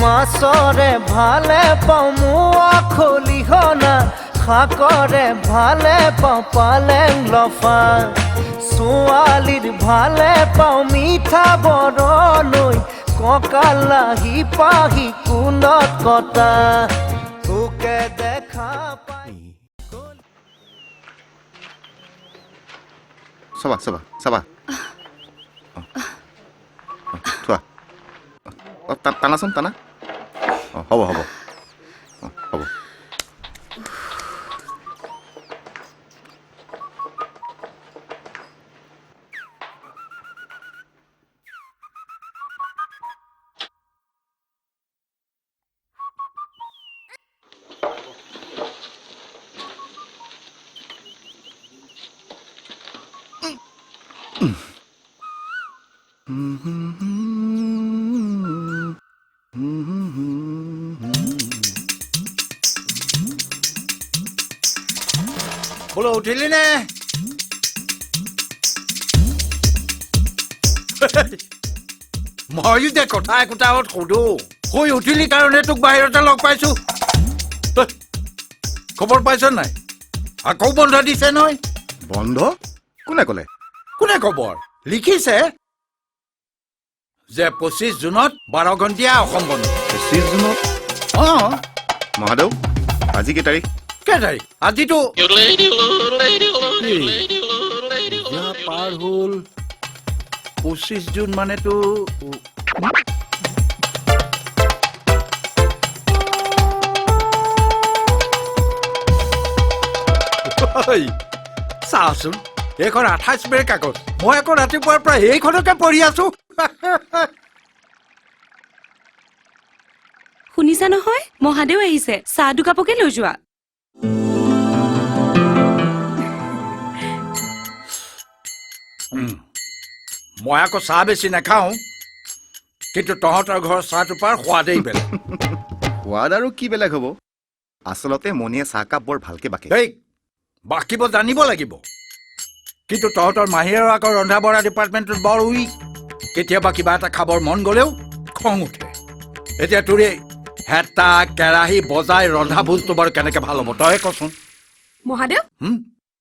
মাছৰে ভালে পাওঁ মোৱা খলিহনা শাকৰে ভালে পাওঁ পালেং লফা ছোৱালীৰ ভালে পাওঁ মিঠা বৰণৈ কঁকাল লাহি পাহি কুলত কটা তোকে দেখা পাই চাবা থোৱা টানাচোন টানা হ'ব হ'ব হ'ব বোলো উঠিলি নে ময়ো যে কথা একোটাত সোধো শুই উঠিলি কাৰণে তোক বাহিৰতে লগ পাইছো খবৰ পাইছ নাই আকৌ বন্ধ দিছে নহয় বন্ধ কোনে ক'লে কোনে খবৰ লিখিছে যে 25 জুনত 12 ঘণ্টীয়া অসম বন্ধ 25 জুনত মহাদেৱ আজি কি তাৰিখ আজিতো পাৰ হ'ল 25 জুন মানেতো চাচোন এইখন 28 মেৰ কাগজ মই আকৌ ৰাতিপুৱাৰ পৰা এইখনকে পঢ়ি আছো শুনিছা নহয় মহাদেৱ আহিছে চাহ দুকাপকে লৈ যোৱা মই আকৌ চাহ বেছি নাখাওঁ কিন্তু তহঁতৰ ঘৰৰ চাহটো পাৰ সোৱাদেই বেলেগ সোৱাদ আৰু কি বেলেগ হ'ব আচলতে মনিয়ে চাহকাপ বৰ ভালকে বাকে বাকিব জানিব লাগিব কিন্তু তহঁতৰ মাহীৰৰ আকৌ ৰন্ধা বঢ়া ডিপাৰ্টমেণ্টত বৰ উইক কেতিয়াবা কিবা এটা খাবৰ মন গ'লেও খং উঠে এতিয়া তোৰে হেতা কেৰাহী বজাই ৰন্ধা ভোজটো বাৰু কেনেকে ভাল হ'ব তই কচোন মহাদেৱ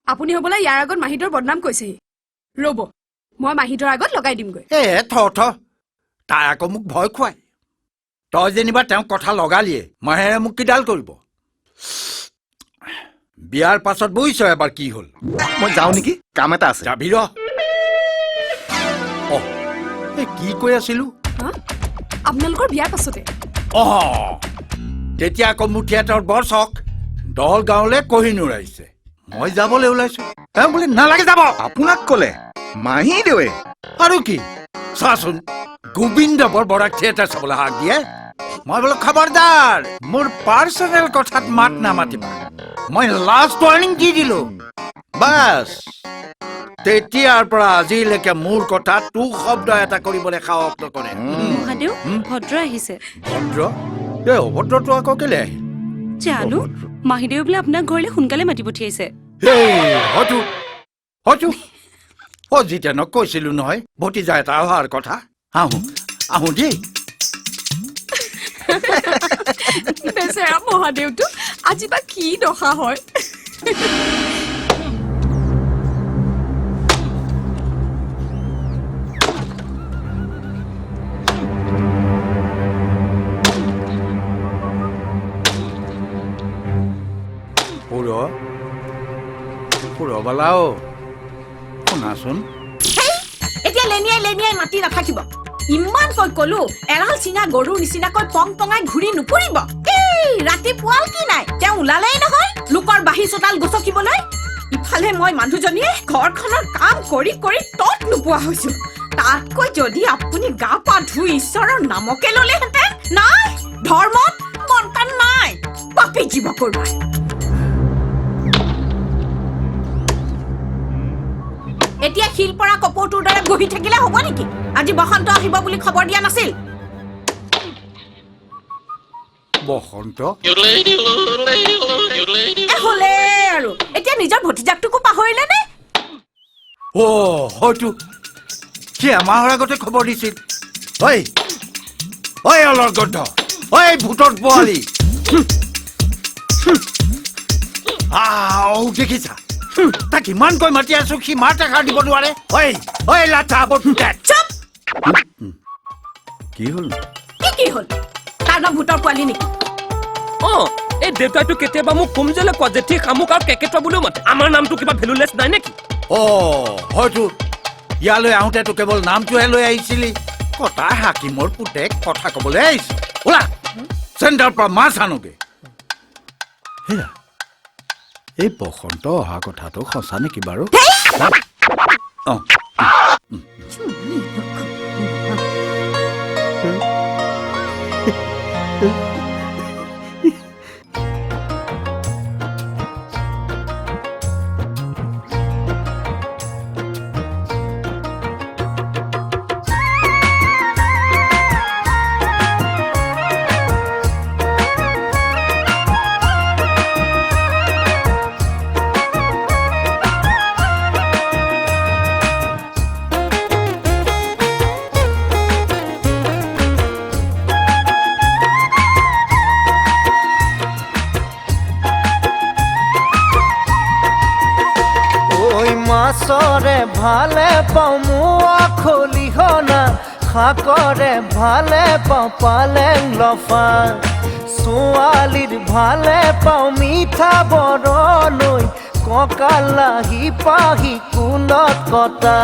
আপুনি হ'বলা ইয়াৰ আগত মাহীটোৰ বদনাম কৈছেহি ৰ'ব মই মাহীটোৰ আগত লগাই দিমগৈ তাই আকৌ মোক ভয় খুৱাই তই যেনিবা তেওঁক কথা লগালিয়ে মাহেৰে মোক কিডাল কৰিব বিয়াৰ পাছত বুজিছ এবাৰ কি হ'ল মই যাওঁ নেকি কাম এটা আছে যাবি ৰ কি কৈ আছিলো আপোনালোকৰ বিয়াৰ পাছতে তেতিয়া আকৌ মুঠিয়াতৰ বৰ চখ দল গাঁৱলে কহিনুৰ আহিছে মই যাবলৈ ওলাইছো বোলে নালাগে যাব আপোনাক ক'লে মাহী দেৱে আৰু কি চাচোন গোবিন্দ বৰবৰাক থিয়েটাৰ চাবলৈ হাক দিয়ে মই বোলো খবৰদাৰ মোৰ পাৰ্চনেল কথাত মাত নামাতিবা মই লাষ্ট ৱাৰ্নিং দি দিলো বাছ তেতিয়াৰ পৰা আজিলৈকে মোৰ কথা তোক শব্দ এটা কৰিবলৈ সাহস নকৰে মহাদেৱ ভদ্ৰ আহিছে ভদ্ৰ অভদ্ৰটো আকৌ কেলে আহিল জানো মাহীদেউ বোলে আপোনাক ঘৰলৈ সোনকালে মাতি পঠিয়াইছে যেতিয়া নকৈছিলো নহয় ভতিজা এটা অহাৰ কথা আহো দেই বেচেৰা মহাদেউটো আজি বা কি দশা হয় পুৰবালাও শুনাচোন লেনিয়াই মাতি নাথাকিব ইমান কৈ কলো এৰাল চিঙা গৰুৰ নিচিনাকৈ পং পঙাই ঘূৰি নুফুৰিব এই ৰাতিপুৱাও কি নাই তেওঁ ওলালেই নহয় লোকৰ বাহি চোতাল গছকিবলৈ ইফালে মই মানুহজনীয়ে ঘৰখনৰ কাম কৰি কৰি তত নোপোৱা হৈছো তাতকৈ যদি আপুনি গা পা ধুই ঈশ্বৰৰ নামকে ললেহেঁতেন নাই ধৰ্মত মন কাণ নাই পাপী জীৱ কৰবাৰ এতিয়া শিল পৰা কপৌটোৰ দৰে বহি থাকিলে হ'ব নেকি আজি বসন্ত আহিব বুলি খবৰ দিয়া নাছিল বসন্ত হলে আৰু এতিয়া নিজৰ ভতিজাকটোকো পাহৰিলে নে হয়তো সি আমাৰ আগতে খবৰ দিছিল ঐ অলৰ গন্ধ ঐ ভূতৰ পোৱালি দেখিছা তাক ইমানকৈ মাতি আছো সি মাত এষাৰ দিব নোৱাৰে ঐ লাঠা চুপ কি হ'ল কি হ'ল তাৰ নাম ভূতৰ পোৱালি নেকি এই দেউতাইটো কেতিয়াবা মোক কম যেলে কোৱা জেঠি শামুক আৰু কেকেটুৱা বুলিও মাতে আমাৰ নামটো কিবা ভেলুলেছ নাই নেকি হয়তো ইয়ালৈ আহোঁতেতো কেৱল নামটোহে লৈ আহিছিলি কটা হাকিমৰ পুতেক কথা কবলৈ আহিছো ওলা চেণ্টাৰৰ পৰা মাছ আনোগে হেৰা এই বসন্ত অহা কথাটো সঁচা নেকি বাৰু মাছৰে ভালে পাওঁ মোৱা খলিহনা শাকৰে ভালে পাওঁ পালেং লফা ছোৱালীৰ ভালে পাওঁ মিঠা বৰণৈ কঁকালাহি পাহি কুলত কটা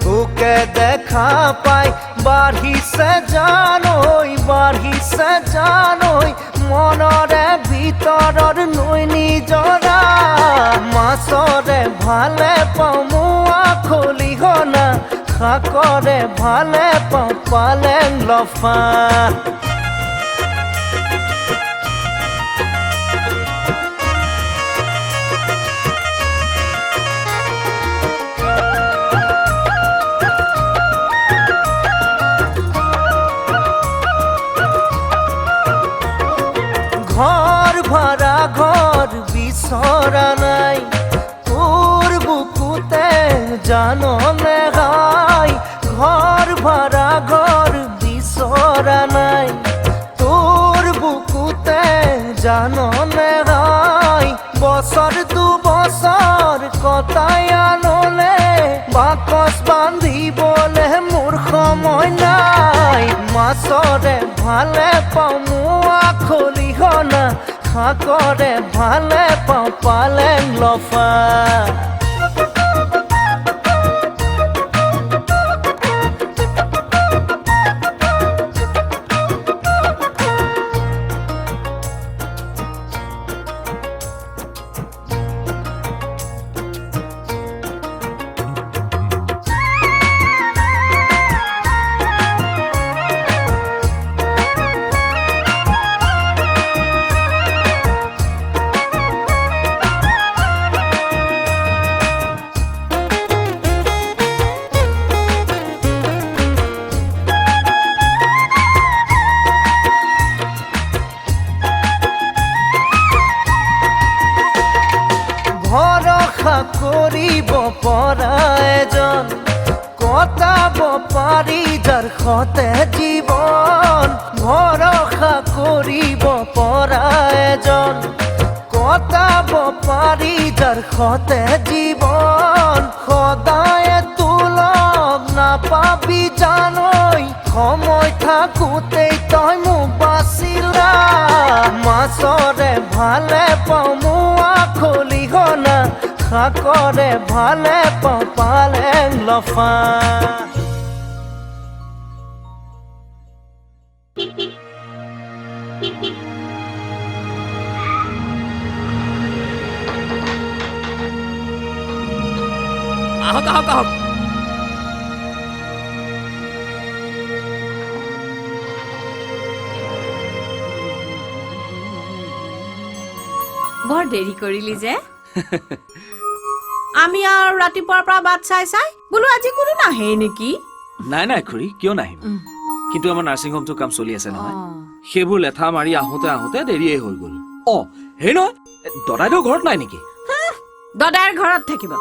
তোকে দেখা পাই বাঢ়িছে জানৈ মনৰে ভিতৰৰ নৈ নিজৰা মাছৰে ভালে পাওঁ মোৱা খলিহনা শাকৰে ভালে পাওঁ পালেং লফা ঘৰ ভাড়া ঘৰ বিচৰা নাই তোৰ বুকুতে জাননে গাই ঘৰ ভাড়া ঘৰ বিচৰা নাই তোৰ বুকুতে জাননে গাই বছৰ দুবছৰ কটাই আনলে বাকচ বান্ধিবলে মোৰ সময় নাই মাছৰে ভালে পাওঁ মোৱা খলিহনা শাকৰে ভালে পাওঁ পালেং লফা ভৰসা কৰিব পৰা এজন কটাব পাৰি যাৰ সতে জীৱন ভৰসা কৰিব পৰা এজন কটাব পাৰি যাৰ সতে জীৱন সদায় তোলক নাপাবি জানৈ সময় থাকোঁতেই তই মোক বাচিলা মাছৰে ভালে পাওঁ মোৱা খলিহনা শাকৰে ভালে পাওঁ পালেং লফা আহক আহক আহক বৰ দেৰি কৰিলি যে আমি আৰু ৰাতিপুৱাৰ পৰা বাট চাই চাই বোলো আজি কোনো নাহে নেকি নাই নাই খুৰী কিয় নাহিম কিন্তু আমাৰ নাৰ্ছিং হোমটোৰ কাম চলি আছে নহয় সেইবোৰ লেঠা মাৰি আহোঁতে আহোঁতে দেৰিয়ে হৈ গ'ল হেৰি নহয় দদাইদেউ ঘৰত নাই নেকি দদাইৰ ঘৰত থাকিব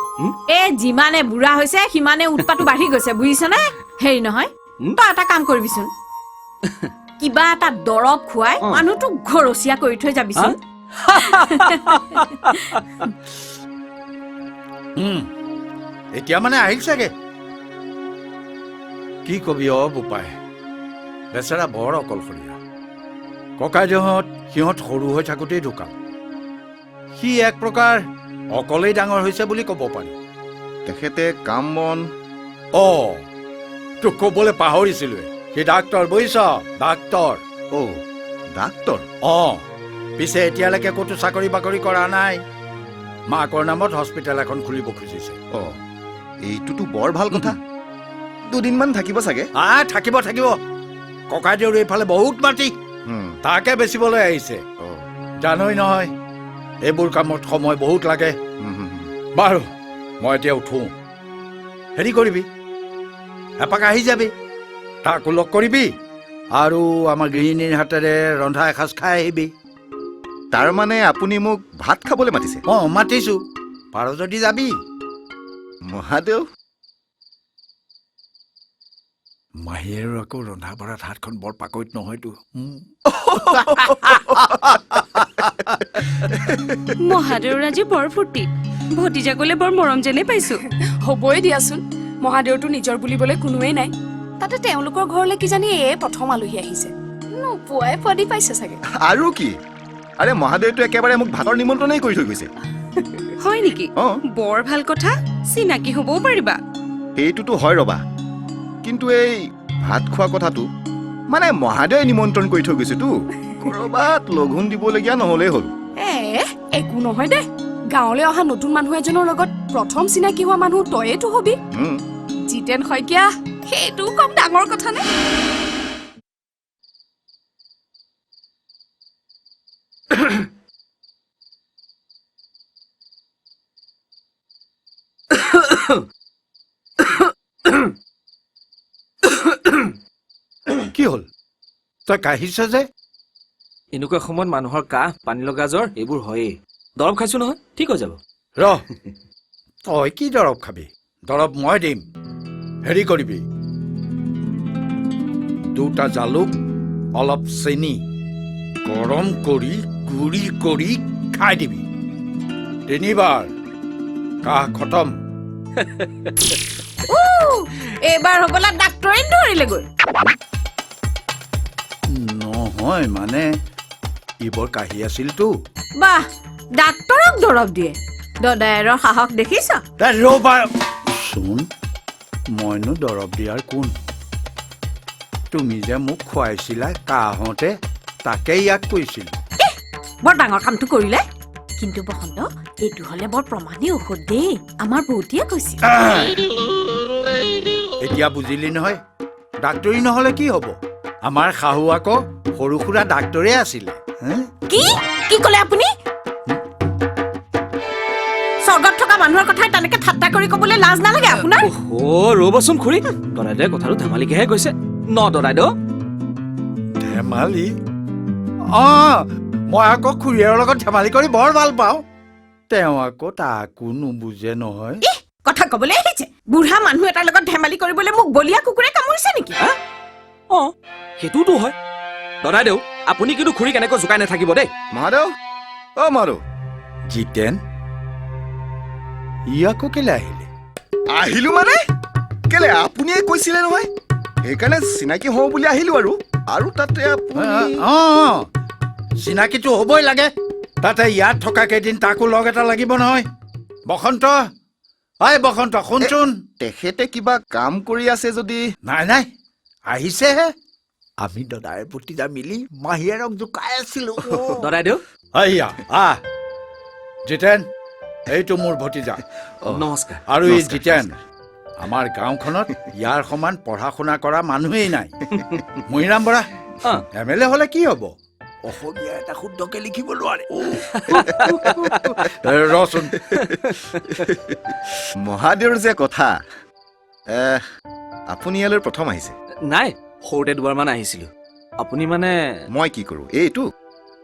এই যিমানে বুঢ়া হৈছে সিমানে উৎপাতো বাঢ়ি গৈছে বুজিছনে হেৰি নহয় তই এটা কাম কৰিবিচোন কিবা এটা দৰৱ খুৱাই মানুহটোক ঘৰচীয়া কৰি থৈ যাবিচোন এতিয়া মানে আহিল চাগে কি কবি বোপাই বেচেৰা বৰ অকলশৰীয়া ককাইদেউহঁত সিহঁত সৰু হৈ থাকোঁতেই ঢুকাল সি এক প্ৰকাৰ অকলেই ডাঙৰ হৈছে বুলি ক'ব পাৰি তেখেতে কাম বন তোক ক'বলৈ পাহৰিছিলোৱে সি ডাক্তৰ বুজিছ ডাক্তৰ ডাক্তৰ পিছে এতিয়ালৈকে ক'তো চাকৰি বাকৰি কৰা নাই মাকৰ নামত হস্পিটেল এখন খুলিব খুজিছে এইটোতো বৰ ভাল কথা দুদিনমান থাকিব চাগে থাকিব ককাইদেউৰ এইফালে বহুত মাটি তাকে বেচিবলৈ আহিছে জানই নহয় এইবোৰ কামত সময় বহুত লাগে বাৰু মই এতিয়া উঠো হেৰি কৰিবি এপাক আহি যাবি তাকো লগ কৰিবি আৰু আমাৰ গৃহিণীৰ হাতেৰে ৰন্ধা এসাঁজ খাই আহিবি তাৰমানে আপুনি মোক ভাত খাবলৈ মাতিছে মাতিছো পাৰ যদি যাবি মহাদেউ মাহীৰ আকৌ ৰন্ধা বঢ়াত হাতখন বৰ পাকৈত নহয়তো মহাদেউৰ আজি বৰ ফূৰ্তি ভতিজাকলে বৰ মৰম যেনে পাইছো হ'বই দিয়াচোন মহাদেউটো নিজৰ বুলিবলৈ কোনোৱেই নাই তাতে তেওঁলোকৰ ঘৰলৈ কিজানি প্ৰথম আলহী আহিছে নোপোৱাই পদি পাইছে চাগে আৰু কি আৰে মহাদেউটো একেবাৰে মোক ভাতৰ নিমন্ত্ৰণেই কৰি থৈ গৈছে হয় নেকি বৰ ভাল কথা চিনাকি হ'বও পাৰিবা সেইটোতো হয় ৰবা কিন্তু এই ভাত খোৱা কথাটো মানে মহাদেৱে নিমন্ত্ৰণ কৰি থৈ গৈছেতো কৰবাত লঘোণ দিবলগীয়া নহ'লেই হ'ল একো নহয় দে গাঁৱলৈ অহা নতুন মানুহ এজনৰ লগত প্ৰথম চিনাকি হোৱা মানুহ তয়েতো হবি জিতেন শইকীয়া সেইটো কম ডাঙৰ কথা নে কি হ'ল তই কাহিছ যে এনেকুৱা সময়ত মানুহৰ কাহ পানী লগা জ্বৰ এইবোৰ হয়েই দৰৱ খাইছো নহয় ঠিক হৈ যাব তই কি দৰৱ খাবি দৰৱ মই দিম হেৰি কৰিবি 2টা জালুক অলপ চেনি গৰম কৰি গুড়ি কৰি খাই দিবি 3 বাৰ কাহ খতম এইবাৰ হ'বলা ডাক্তৰে ধৰিলেগৈ নহয় মানে ইবৰ কাহি আছিলতো বাহ ডাক্তৰক দৰৱ দিয়ে দদায়েৰৰ সাহস দেখিছ চোন মইনো দৰৱ দিয়াৰ কোন তুমি যে মোক খুৱাইছিলা কাহতে তাকে ইয়াক কৈছিল বৰ ডাঙৰ কামটো কৰিলে কিন্তু বসন্ত এইটো হলে বৰ প্ৰমাণী ঔষধ দেই আমাৰ বৌতীয়ে কৈছিল এতিয়া বুজিলি নহয় ডাক্তৰী নহলে কি হব আমাৰ শাহু আকৌ সৰু সুৰা ডাক্তৰে আছিলে কি ক'লে আপুনি স্বৰ্গত থকা মানুহৰ কথাই তেনেকে ঠাট্টা কৰি ক'বলৈ লাজ নালাগে আপোনাৰ ৰ'বচোন খুৰী দদাইদেৱে কথাটো ধেমালিকেহে কৈছে দদাইদেউ ধেমালি মই আকৌ খুৰীয়াৰ লগত ধেমালি কৰি বৰ ভাল পাওঁ তেওঁ আকৌ তাকো নুবুজে নহয় কথা ক'বলৈ আহিছে বুঢ়া মানুহ এটাৰ লগত ধেমালি কৰিবলৈ মোক বলিয়া কুকুৰে কামুৰিছে নেকি সেইটোতো হয় দদাইদেউ আপুনি কিন্তু খুৰী কেনেকৈ জোকাই নাথাকিব দেই মহাদেউ মহাদেউ জিতেন ই আকৌ কেলে আহিলো মানে কেলে আপুনিয়ে কৈছিলে নহয় সেইকাৰণে চিনাকি হওঁ বুলি আহিলো আৰু তাতে চিনাকিটো হ'বই লাগে তাতে ইয়াত থকা কেইদিন তাকো লগ এটা লাগিব নহয় বসন্ত শুনচোন তেখেতে কিবা কাম কৰি আছে যদি নাই আহিছেহে আমি দাদাই ভতিজা মিলি মাহীয়েৰক জোকাই আছিলো দদাইদেউ আইয়া আহ জিতেন এইটো মোৰ ভতিজা নমস্কাৰ আৰু এই জিতেন আমাৰ গাঁওখনত ইয়াৰ সমান পঢ়া শুনা কৰা মানুহেই নাই মহিৰাম বৰা MLA হলে কি হ'ব অসমীয়া এটা শুদ্ধকে লিখিব নোৱাৰে ৰচোন মহাদেউৰ যে কথা আপুনি ইয়ালৈ প্ৰথম আহিছে নাই সৰুতে দুবাৰমান আহিছিলোঁ আপুনি মানে মই কি কৰোঁ এইটো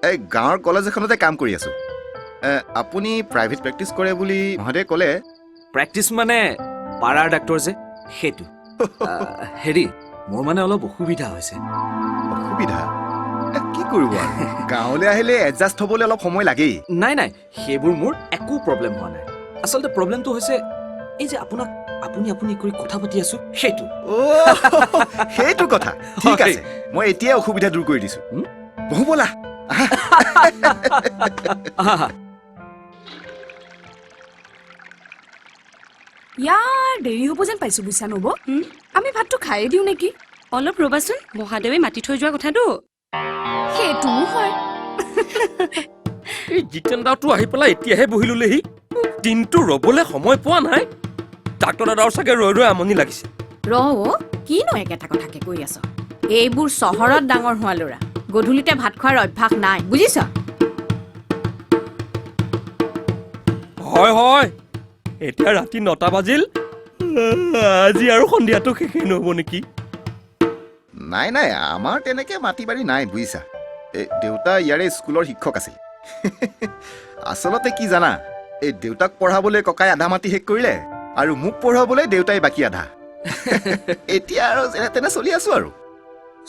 এই গাঁৱৰ কলেজ এখনতে কাম কৰি আছোঁ আপুনি প্ৰাইভেট প্ৰেক্টিছ কৰে বুলি মহাদেৱে ক'লে প্ৰেক্টিচ মানে পাৰাৰ ডাক্তৰ যে সেইটো হেৰি মোৰ মানে অলপ অসুবিধা হৈছে অসুবিধা কি কৰিব আৰু গাঁৱলৈ আহিলে এডজাষ্ট হ'বলৈ অলপ সময় লাগেই নাই নাই সেইবোৰ মোৰ একো প্ৰব্লেম হোৱা নাই আচলতে প্ৰব্লেমটো হৈছে এই যে আপোনাক আপুনি আপুনি কৰি কথা পাতি আছো সেইটো সেইটো কথা ঠিক আছে মই এতিয়াই অসুবিধা দূৰ কৰি দিছোঁ বহু ব'লা ইয়াৰ দেৰি হ'ব যেন পাইছো বুইছা নব আমি ভাতটো খায়ে দিওঁ নেকি অলপ ৰ'বাচোন মহাদেৱে মাতি থৈ যোৱা কথাটো সেইটোও হয় এই জিতেন দাওটো আহি পেলাই এতিয়াহে বহি ল'লেহি দিনটো ৰ'বলৈ সময় পোৱা নাই ডাক্তৰ দাদাৰ চাগে ৰৈ ৰৈ আমনি লাগিছে কিনো একেটা কথাকে কৈ আছ এইবোৰ চহৰত ডাঙৰ হোৱা ল'ৰা গধূলিতে ভাত খোৱাৰ অভ্যাস নাই বুজিছ হয় হয় এতিয়া ৰাতি 9টা বাজিল আজি আৰু সন্ধিয়াটো শেষেই নহ'ব নেকি নাই নাই আমাৰ তেনেকৈ মাটি বাৰী নাই বুজিছা দেউতা ইয়াৰে স্কুলৰ শিক্ষক আছিল আচলতে কি জানা এই দেউতাক পঢ়াবলৈ ককাই আধা মাটি শেষ কৰিলে আৰু মোক পঢ়াবলৈ দেউতাই বাকী আধা এতিয়া আৰু যেনে তেনে চলি আছো আৰু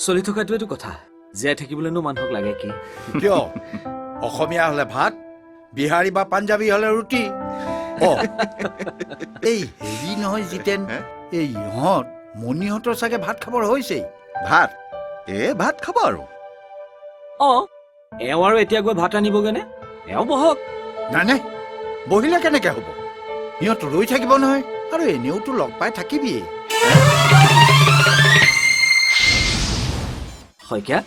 চলি থকাটোৱেটো কথা জীয়াই থাকিবলৈনো মানুহক লাগে কি কিয় অসমীয়া হলে ভাত বিহাৰী বা পাঞ্জাবী হলে ৰুটি এই হেৰি নহয় জিতেন এই ইহঁত মণিহঁতৰ চাগে ভাত খাবৰ হৈছেই ভাত ভাত খাব আৰু এওঁ আৰু এতিয়া গৈ ভাত আনিবগৈনে এওঁ বহক নাই নাই বহিলে কেনেকে হ'ব সিহঁত ৰৈ থাকিব নহয় আৰু এনেওতো লগ পাই থাকিবিয়ে শইকীয়া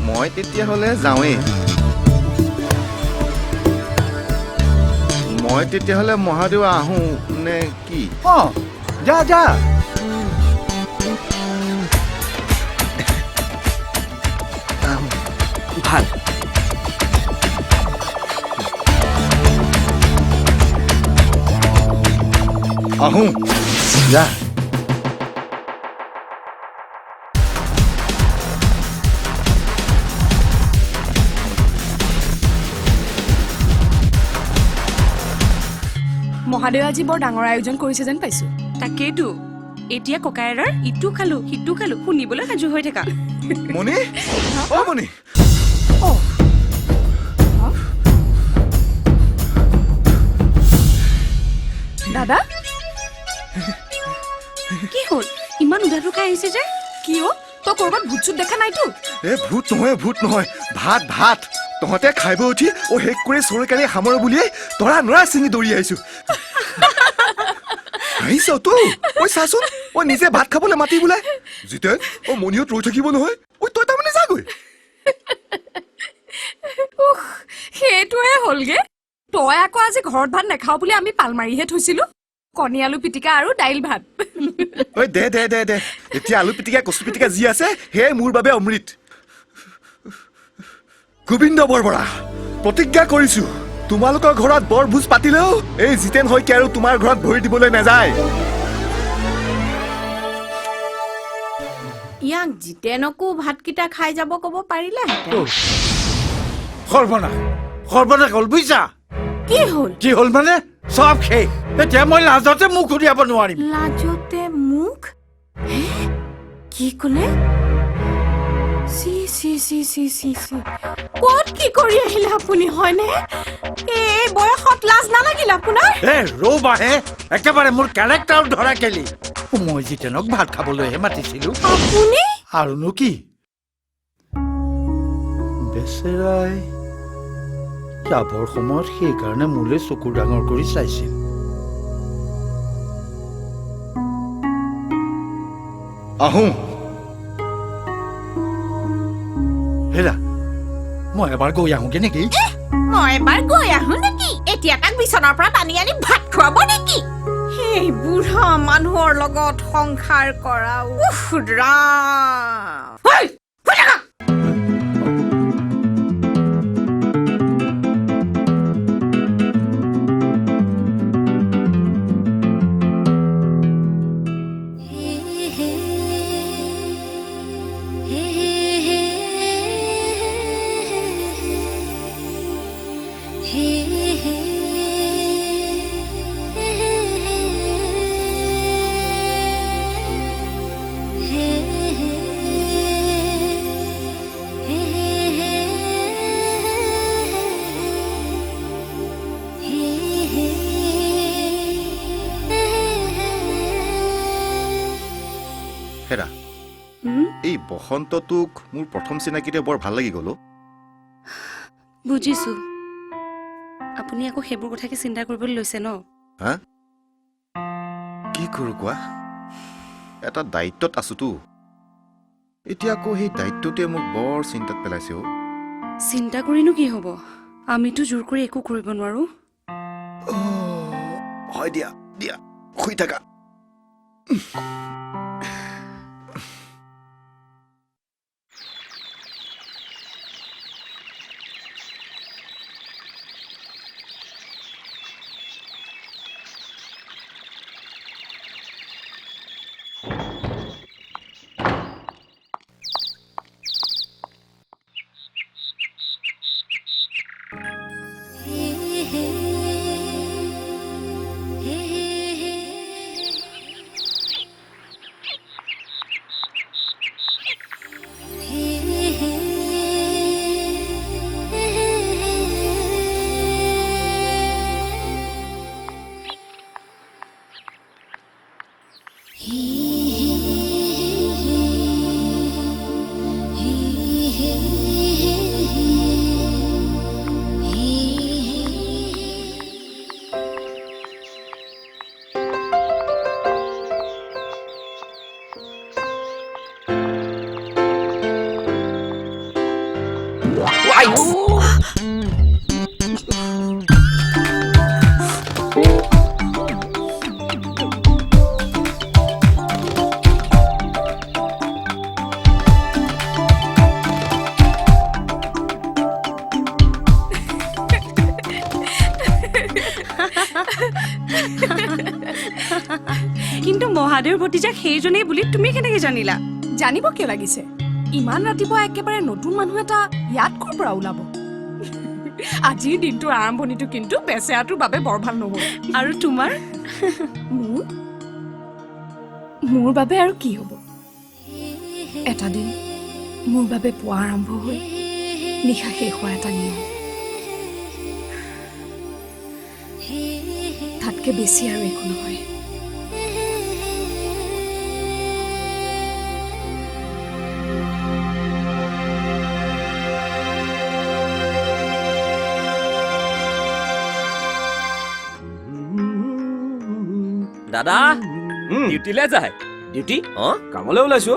মই তেতিয়াহ'লে যাওঁৱেই মই তেতিয়াহ'লে মহাদেউ আহোঁ নে কি যা যা ভাল আহোঁ যা মহাদেৱে আজি বৰ ডাঙৰ আয়োজন কৰিছে যেন পাইছো তাকেইতো এতিয়া ককায়েৰাৰ ইটো খালো সিটো খালো শুনিবলৈ সাজু হৈ থাকা মণি মণি দাদা কি হ'ল ইমান উধাটো খাই আহিছে যে কি তই কৰবাত ভূত চুত দেখা নাইতো ভূত নহয় ভাত ভাত তহঁতে খাই বৈ উঠি শেষ কৰি চৰকাৰী সামৰ বুলিয়েই তৰা নৰা চিঙি দৌৰি আহিছো আহিছ তো চাচোন নিজে ভাত খাবলৈ মাতি বোলে জিতেন মণিহঁত ৰৈ থাকিব নহয় তই তাৰমানে যাগৈ সেইটোৱে হ'লগে তই আকৌ আজি ঘৰত ভাত নাখাও বুলি আমি পাল মাৰিহে থৈছিলো কণী আলু পিটিকা আৰু দাইল ভাত দে দে দে দে এতিয়া আলু পিটিকা কচু পিটিকা যি আছে সেয়ে মোৰ বাবে অমৃত গোবিন্দ বৰবৰা প্ৰতিজ্ঞা কৰিছো তোমালোকৰ ঘৰত বৰ ভোজ পাতিলেও এই জিতেন শইকীয়া আৰু তোমাৰ ঘৰত ভৰি দিবলৈ নাযায় ইয়াক জিতেনকো ভাতকেইটা খাই যাব ক'ব পাৰিলে সৰ্বনাশ হ'ল বুজিছা কি হ'ল মানে চব শেষ এতিয়া মই লাজতে মুখ উলিয়াব নোৱাৰিম লাজতে মুখ কি ক'লে ক'ত কি কৰি আহিলে আপুনি হয়নে এই বয়সত লাজ নালাগিল আপোনাৰ ৰ'বাহে একেবাৰে মোৰ কেৰেক্টাৰ ধৰা খেলি মই জিতেনক ভাত খাবলৈহে মাতিছিলো আপুনি আৰুনো কি বেচেৰাই যাবৰ সময়ত সেইকাৰণে মোলৈ চকু ডাঙৰ কৰি চাইছিল আহোঁ। হেৰা মই এবাৰ গৈ আহোঁগে নেকি মই এবাৰ গৈ আহো নেকি এতিয়া তাক বিচনাৰ পৰা টানি আনি ভাত খুৱাব নেকি সেই বুঢ়া মানুহৰ লগত সংসাৰ কৰা উফ ৰাম ঐ, শুই থাকা। হেৰা হুম? এই বসন্তটোক মোৰ প্ৰথম চিনাকিতে বৰ ভাল লাগি গ'ল অ'। বুজিছো আপুনি আকৌ সেইবোৰ কথাকে চিন্তা কৰিবলৈ লৈছে ন হা কি কৰোঁ কোৱা এটা দায়িত্বত আছোতো এতিয়া আকৌ সেই দায়িত্বটোৱে মোক বৰ চিন্তাত পেলাইছে অ'। চিন্তা কৰিনো কি হ'ব আমিতো জোৰ কৰি একো কৰিব নোৱাৰো হয় দিয়া দিয়া শুই থাকা কিন্তু মহাদেৱৰ ভতিজাক সেইজনেই বুলি তুমি কেনেকে জানিলা জানিব কিয় লাগিছে ইমান ৰাতিপুৱা একেবাৰে নতুন মানুহ এটা ইয়াত ক'ৰ পৰা ওলাব আজিৰ দিনটোৰ আৰম্ভণিটো কিন্তু বেচেৰাটোৰ বাবে বৰ ভাল নহ'ল আৰু তোমাৰ মোৰ বাবে আৰু কি হ'ব এটা দিন মোৰ বাবে পুৱা আৰম্ভ হৈ নিশা শেষ হোৱা এটা নিয়ম তাতকে বেছি আৰু একো নহয় দাদা ডিউটিলৈ যায় ডিউটি অ কামলৈ ওলাইছো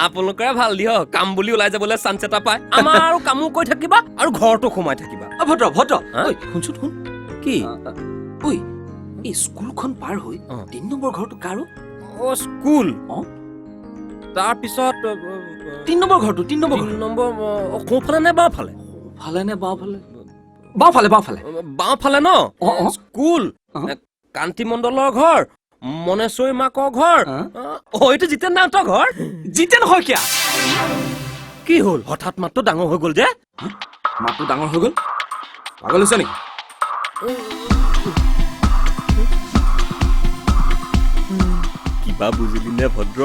আপোনালোকৰে ভাল দিয়ক কাম বুলি ওলাই যাবলৈ চান্স এটা পায় আমাৰ আৰু কামো কৰি থাকিবা আৰু ঘৰতো সোমাই থাকিবা ভদ্ৰ ভদ্ৰ হা? ঐ শুনচোন শুন কি ঐ এই স্কুলখন পাৰ হৈ 3 নম্বৰ ঘৰটো কাৰো অ স্কুল অ তাৰপিছত 3 নম্বৰ ঘৰটো 3 নম্বৰ 3 নম্বৰ সোঁফালে নে বাওঁফালে ফালে নে বাওঁফালে বাওঁফালে বাওঁফালে বাওঁফালে ন অ অ স্কুল অ। কান্তি মণ্ডলৰ ঘৰ মনেশ্বৰী মাকৰ ঘৰ এইটো জিতেন দাহঁতৰ ঘৰ জিতেন শইকীয়া কি হ'ল হঠাৎ মাতটো ডাঙৰ হৈ গ'ল যে মাতটো ডাঙৰ হৈ গ'ল পাগল হৈছে নেকি কিবা বুজিলি নে ভদ্ৰ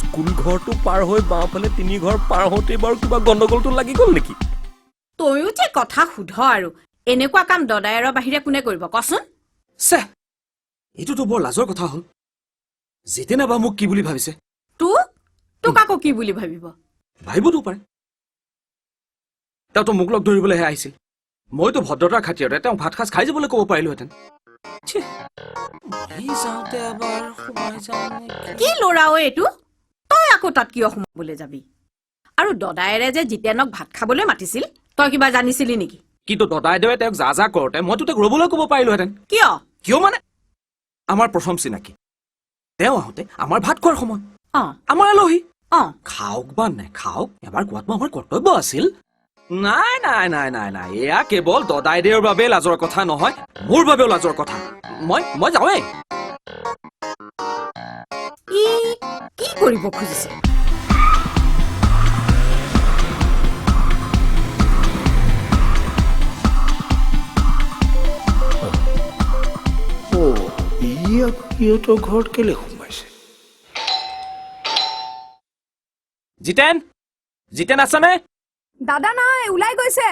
স্কুল ঘৰটো পাৰ হৈ বাওঁফালে 3 ঘৰ পাৰ হওঁতে বাৰু কিবা গণ্ডগোলটো লাগি গ'ল নেকি তয়ো যে কথা সোধ আৰু এনেকুৱা কাম দদায়ৰৰ বাহিৰে কোনে কৰিব কচোন চে এইটোতো বৰ লাজৰ কথা হ'ল জিতেনে বা মোক কি বুলি ভাবিছে তোক আকৌ কি বুলি ভাবিব ভাবিবতো পাৰে তেওঁতো মোক লগ ধৰিবলৈহে আহিছিল মইতো ভদ্ৰতাৰ খাতিৰতে তেওঁ ভাত সাজ খাই যাবলৈ ক'ব পাৰিলোহেঁতেন যাওঁতে এবাৰ সোমাই যাওঁ কি ল'ৰা ঐ এইটো আকৌ তাত কিয় সোমাবলৈ যাবি আৰু দদায়েৰে যে জিতেনক ভাত খাবলৈ মাতিছিল তই কিবা জানিছিলি নেকি কিন্তু দদাইদেৱে তেওঁক যা যা কৰোঁতে মইতো তেওঁক ৰ'বলৈ ক'ব পাৰিলোহেঁতেন কিয় কিয় মানে আমাৰ প্ৰথম চিনাকি তেওঁ আহোঁতে আমাৰ ভাত খোৱাৰ সময় অ আমাৰ আলহী অ খাওক বা নেখাওক এবাৰ কোৱাটো আমাৰ কৰ্তব্য আছিল নাই নাই নাই নাই নাই এয়া কেৱল দদাইদেউৰ বাবে লাজৰ কথা নহয় মোৰ বাবেও লাজৰ কথা মই যাওঁৱেই ই কি কৰিব খুজিছে সিহঁতৰ ঘৰত কেলে সোমাইছে জিতেন আছেনে দাদা নাই ওলাই গৈছে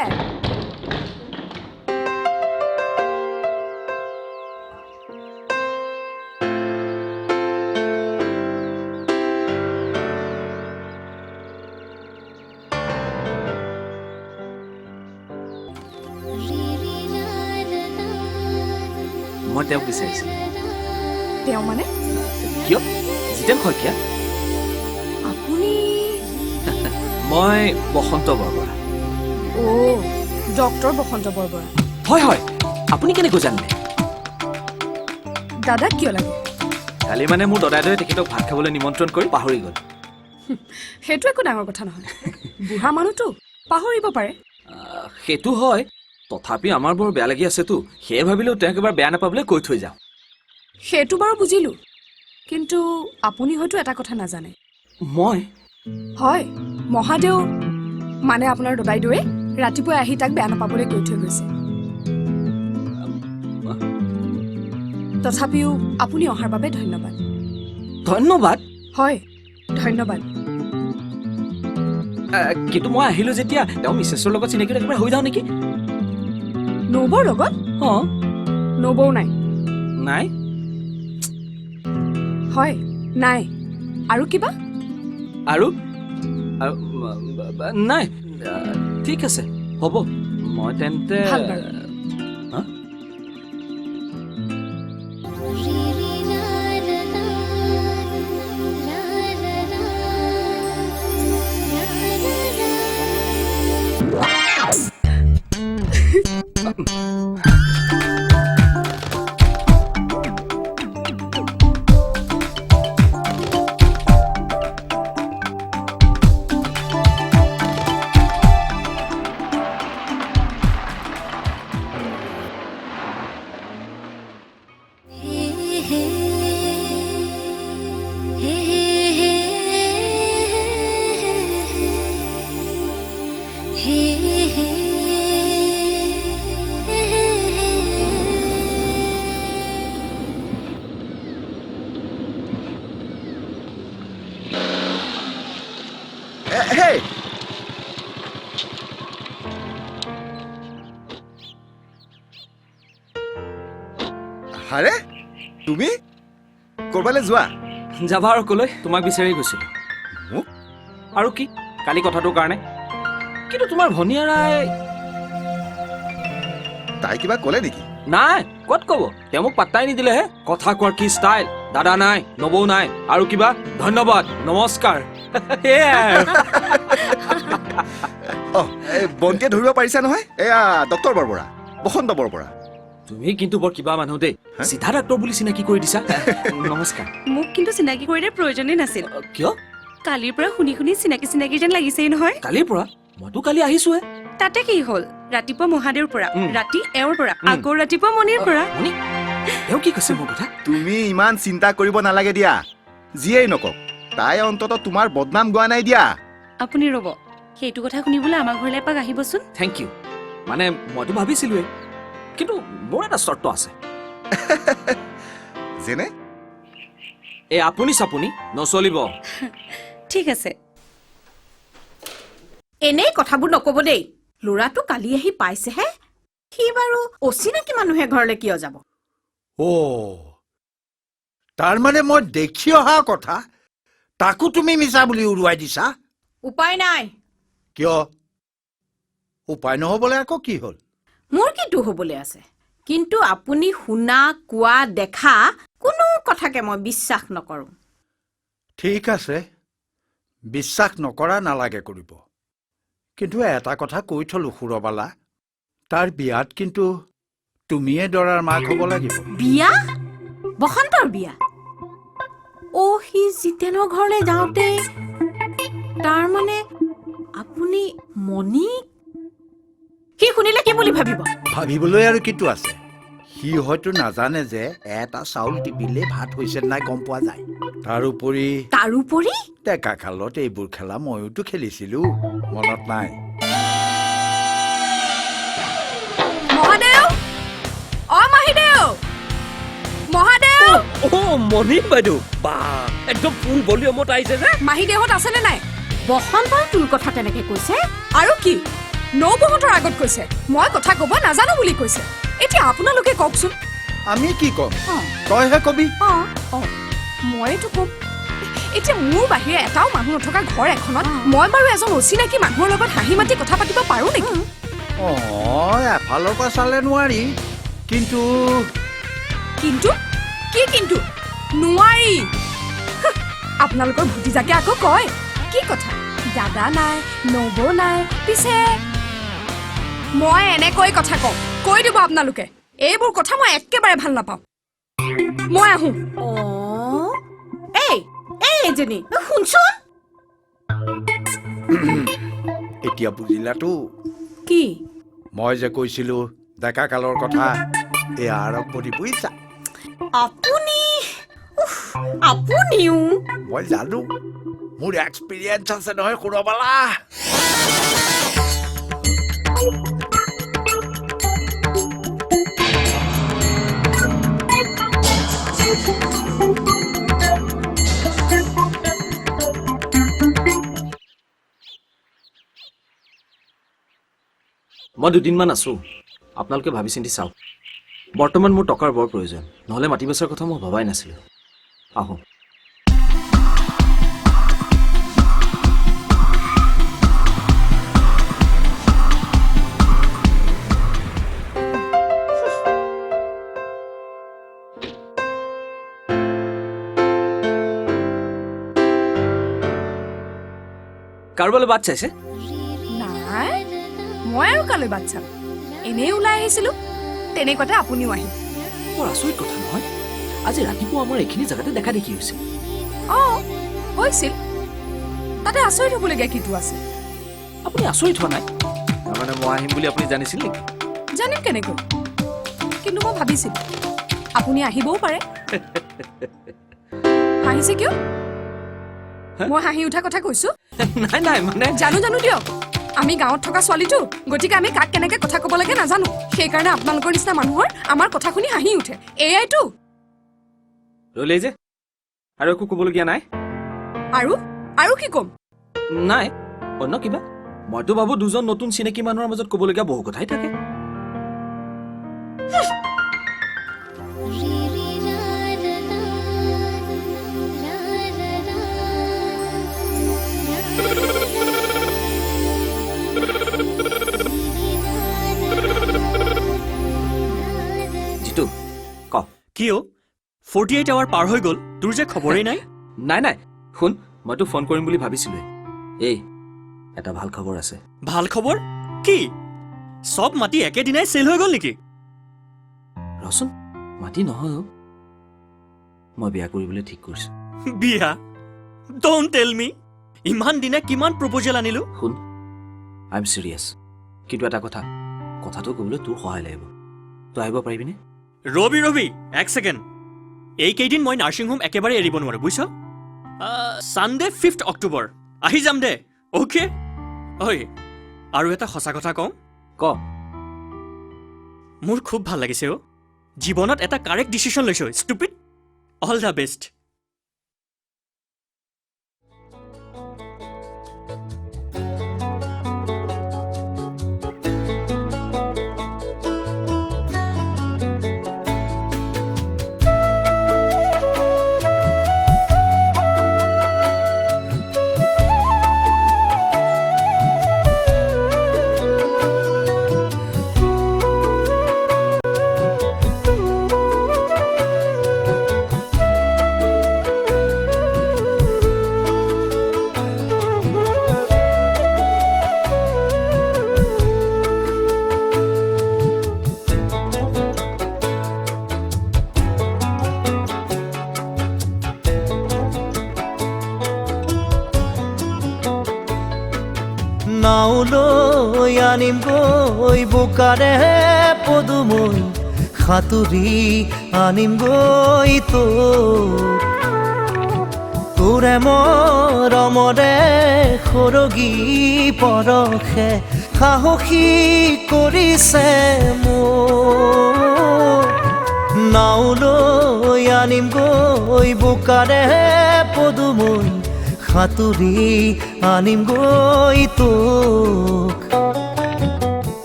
মই তেওঁক বিচাৰিছিলোঁ তেওঁ মানে কিয় জিতেন শইকীয়া আপুনি মই বসন্ত বৰবৰা অ' ডক্টৰ বসন্ত বৰবৰা হয় হয় আপুনি কেনেকৈ জানিলে দাদাক কিয় লাগে কালি মানে মোৰ দদাইদেৱে তেখেতক ভাত খাবলৈ নিমন্ত্ৰণ কৰি পাহৰি গ'ল সেইটো একো ডাঙৰ কথা নহয় বুঢ়া মানুহটো পাহৰিব পাৰে সেইটো হয় তথাপি আমাৰ বৰ বেয়া লাগি আছেতো সেয়ে ভাবিলেও তেওঁক এবাৰ বেয়া নাপাবলৈ কৈ থৈ যাওঁ সেইটো বাৰু বুজিলোঁ কিন্তু আপুনি হয়তো এটা কথা নাজানে মই হয় মহাদেউ মানে আপোনাৰ দদাইদেৱে ৰাতিপুৱাই আহি তাক বেয়া নাপাবলৈ কৈ থৈ গৈছে তথাপিও আপুনি অহাৰ বাবে ধন্যবাদ ধন্যবাদ হয় ধন্যবাদ কিন্তু মই আহিলোঁ যেতিয়া তেওঁ মিছেছৰ লগত চিনাকি একেবাৰে হৈ যাওঁ নেকি নবৌৰ লগত অঁ নবৌ নাই নাই হয় নাই আৰু কিবা আৰু নাই ঠিক আছে হ'ব মই তেন্তে ভাল বাৰু। হা? Hey! হাৰে তুমি কৰবালৈ যোৱা যাবা আৰু ক'লৈ তোমাক বিচাৰি গৈছিলোঁ মোক আৰু কি কালি কথাটোৰ কাৰণে কিন্তু তোমাৰ ভনীয়াৰাই তাই কিবা ক'লে নেকি নাই ক'ত ক'ব তেওঁ মোক পাত্তাই নিদিলেহে কথা কোৱাৰ কি ষ্টাইল দাদা নাই নবৌ নাই আৰু কিবা ধন্যবাদ নমস্কাৰ বন্তিয়ে ধৰিব পাৰিছা নহয় এয়া ডক্টৰ বৰবৰা বসন্ত বৰবৰা তুমি কিন্তু বৰ কিবা মানুহ দেই চিধা ডাক্তৰ বুলি চিনাকি কৰি দিছা নমস্কাৰ মোক কিন্তু চিনাকি কৰি দিয়াৰ প্ৰয়োজনেই নাছিল কিয় কালিৰ পৰা শুনি শুনি চিনাকি চিনাকি যেন লাগিছেই নহয় কালিৰ পৰা মইতো কালি আহিছোহে তাতে কি হ'ল ৰাতিপুৱা মহাদেউৰ পৰা উম। ৰাতি এওঁৰ পৰা আকৌ ৰাতিপুৱা মণিৰ পৰা মণি তেওঁ কি কৈছে মোৰ কথা তুমি ইমান চিন্তা কৰিব নালাগে দিয়া যিয়েই নকওক তাই অন্তত তোমাৰ বদনাম গোৱা নাই দিয়া আপুনি ৰ'ব সেইটো কথা শুনিবলৈ আমাৰ ঘৰলৈ এপাক আহিবচোন থেংক ইউ মানে মইতো ভাবিছিলোৱে কিন্তু মোৰ এটা চৰ্ত আছে যেনে এই আপুনি চাপুনি নচলিব ঠিক আছে এনেই কথাবোৰ নকব দেই ল'ৰাটো কালি আহি পাইছেহে সি বাৰু অচিনাকি মানুহে ঘৰলৈ কিয় যাব তাৰমানে মই দেখি অহা কথা তাকো তুমি মিছা বুলি উৰুৱাই দিছা উপায় নাই কিয় উপায় নহ'বলৈ আকৌ কি হ'ল মোৰ কিটো হ'বলৈ আছে কিন্তু আপুনি শুনা কোৱা দেখা কোনো কথাকে মই বিশ্বাস নকৰোঁ ঠিক আছে বিশ্বাস নকৰা নালাগে কৰিব কিন্তু এটা কথা কৈ থলো সুৰবালা তাৰ বিয়াত কিন্তু তুমিয়ে দৰাৰ মাক হ'ব লাগিব বিয়া বসন্তৰ বিয়া সি জিতেনৰ ঘৰলৈ যাওঁতে তাৰ মানে আপুনি মণি সি শুনিলে কি বুলি ভাবিব ভাবিবলৈ আৰু কিটো আছে সি হয়তো নাজানে যে এটা চাউল টিপিলে ভাত হৈছে নাই গম পোৱা যায় তাৰোপৰি ডেকা কালত এইবোৰ খেলা ময়োতো খেলিছিলো মনত নাই মহাদেউ মাহীদেউ মহাদেউ মণি বাইদেউ বা একদম ফুল ভলিউমত আহিছে যে মাহীদেউহঁত আছেনে নাই বসন্তই তোৰ কথা তেনেকে কৈছে আৰু কি নবহঁতৰ আগত কৈছে মই কথা ক'ব নাজানো বুলি কৈছে এতিয়া আপোনালোকে কওকচোন আমি কি কম তইহে কবি মইতো কম এতিয়া মোৰ বাহিৰে এটাও মানুহ নথকা ঘৰ এখনত মই বাৰু এজন অচিনাকি মানুহৰ লগত হাঁহি মাতি কথা পাতিব পাৰো নেকি এফালৰ পৰা চালে নোৱাৰি কিন্তু কিন্তু কি কিন্তু নোৱাৰি আপোনালোকৰ ভতিজাকে আকৌ কয় কি কথা দাদা নাই নবৌ নাই পিছে মই এনেকৈ কথা কওঁ কৈ দিব আপোনালোকে এইবোৰ কথা মই একেবাৰে ভাল নাপাওঁ মই আহোঁ এজনী শুনচোন এতিয়া বুজিলাতো কি মই যে কৈছিলো ডেকা কালৰ কথা এয়া আৰম্ভণি বুজিছা আপুনিও মই জানো মোৰ এক্সপিৰিয়েঞ্চ আছে নহয় সুৰবালা মই দুদিনমান আছো আপোনালোকে ভাবি চিন্তি চাওক বৰ্তমান মোৰ টকাৰ বৰ প্ৰয়োজন নহ'লে মাটি বেচাৰ কথা মই ভবাই নাছিলোঁ আহোঁ কাৰোবালৈ বাট চাইছে নাই মই আৰু কালৈ বাট চাম এনেই ওলাই আহিছিলো তেনেকুৱাতে আপুনিও আহিল বৰ আচৰিত কথা নহয় আজি ৰাতিপুৱা আমাৰ এইখিনি জেগাতে দেখা দেখি হৈছিল হৈছিল তাতে আচৰিত হ'বলগীয়া কিটো আছে আপুনি আচৰিত হোৱা নাই তাৰমানে মই আহিম বুলি আপুনি জানিছিল নেকি জানিম কেনেকৈ কিন্তু মই ভাবিছিলো আপুনি আহিবও পাৰে হাঁহিছে কিয় মই হাঁহি উঠা কথা কৈছো নাই নাই মানে জানো দিয়ক আমি গাঁৱত থকা ছোৱালীটো গতিকে আমি কাক কেনেকে কথা ক'ব লাগে নাজানো সেইকাৰণে আপোনালোকৰ নিচিনা মানুহৰ আমাৰ কথা শুনি হাঁহি উঠে এয়াইতো ৰ'লেই যে আৰু একো ক'বলগীয়া নাই আৰু কি ক'ম নাই অন্য কিবা মইতো ভাবো দুজন নতুন চিনাকি মানুহৰ মাজত ক'বলগীয়া বহু কথাই থাকে জিতু ক কিয় 48 আৱাৰ পাৰ হৈ গ'ল তোৰ যে খবৰেই নাই নাই শুন মইতো ফোন কৰিম বুলি ভাবিছিলোৱে এই এটা ভাল খবৰ আছে ভাল খবৰ কি সব মাটি একেদিনাই চেল হৈ গ'ল নেকি ৰচোন মাটি নহয় মই বিয়া কৰিবলৈ ঠিক কৰিছো বিয়া ডোন্ট টেল মি ইমান দিনে কিমান প্ৰপ'জেল আনিলো শুন আই এম চিৰিয়াছ কিন্তু এটা কথাটো ক'বলৈ তোৰ সহায় লাগিব তই আহিব পাৰিবিনে ৰবি এক ছেকেণ্ড এইকেইদিন মই নাৰ্ছিং হোম একেবাৰে এৰিব নোৱাৰো বুজিছ ছানডে 5 অক্টোবৰ আহি যাম দে অ'কে ঐ আৰু এটা সঁচা কথা কওঁ ক মোৰ খুব ভাল লাগিছে জীৱনত এটা কাৰেক্ট ডিচিশ্যন লৈছো ষ্টুপিড অল দ্য বেষ্ট নাওলৈ আনিম গৈ বোকাৰে পদুমৈ সাঁতুৰি আনিম গৈ তোৰে মৰমৰে সৰগী পৰশে সাহসী কৰিছে মোক নাওলৈ আনিম গৈ বোকাৰে পদুমৈ সাঁতুৰি আনিম গৈ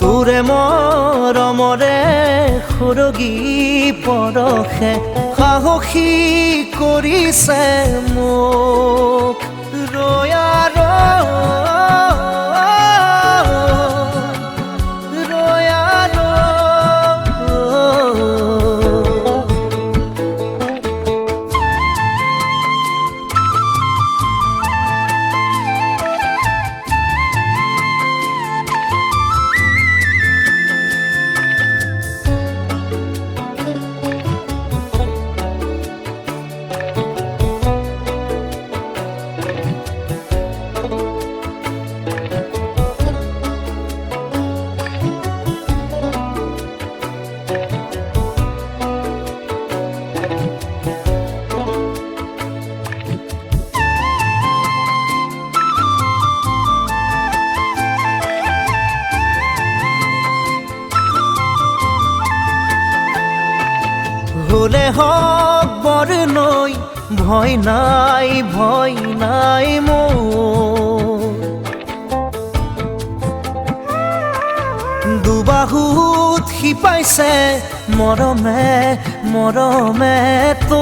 তোৰে মৰমৰে সৰগী পৰশে সাহসী কৰিছে মোক ৰয়া হলে হক বৰনৈ ভয় নাই মোৰ দুবাহুত শিপাইছে মৰমে তোৰ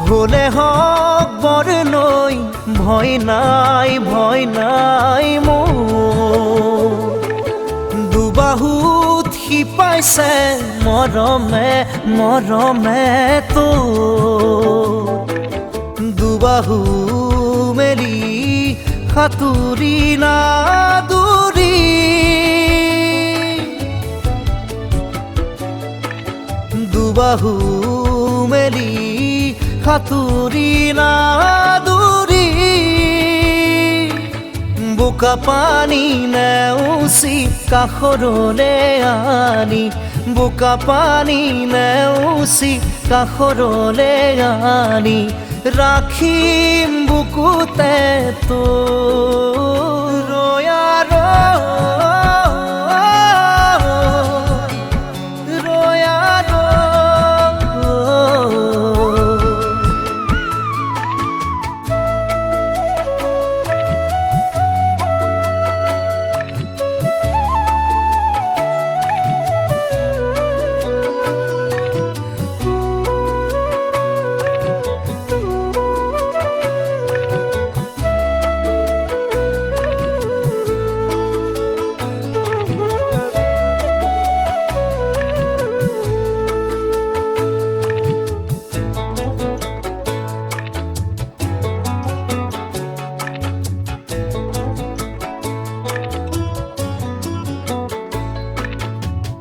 হলে হক বৰনৈ ভয় নাই মোৰ দুবাহুত শিপাইছে মৰমে তোৰ দুবাহু মেলি সাঁতুৰি নাদুৰি দুবাহু মেলি সাঁতুৰি নাদুৰি বোকা পানী নেওচি কাষৰলে আনি বোকা পানী নেওচি কাষৰলে আনি ৰাখিম বুকুতে তোৰ ৰয়া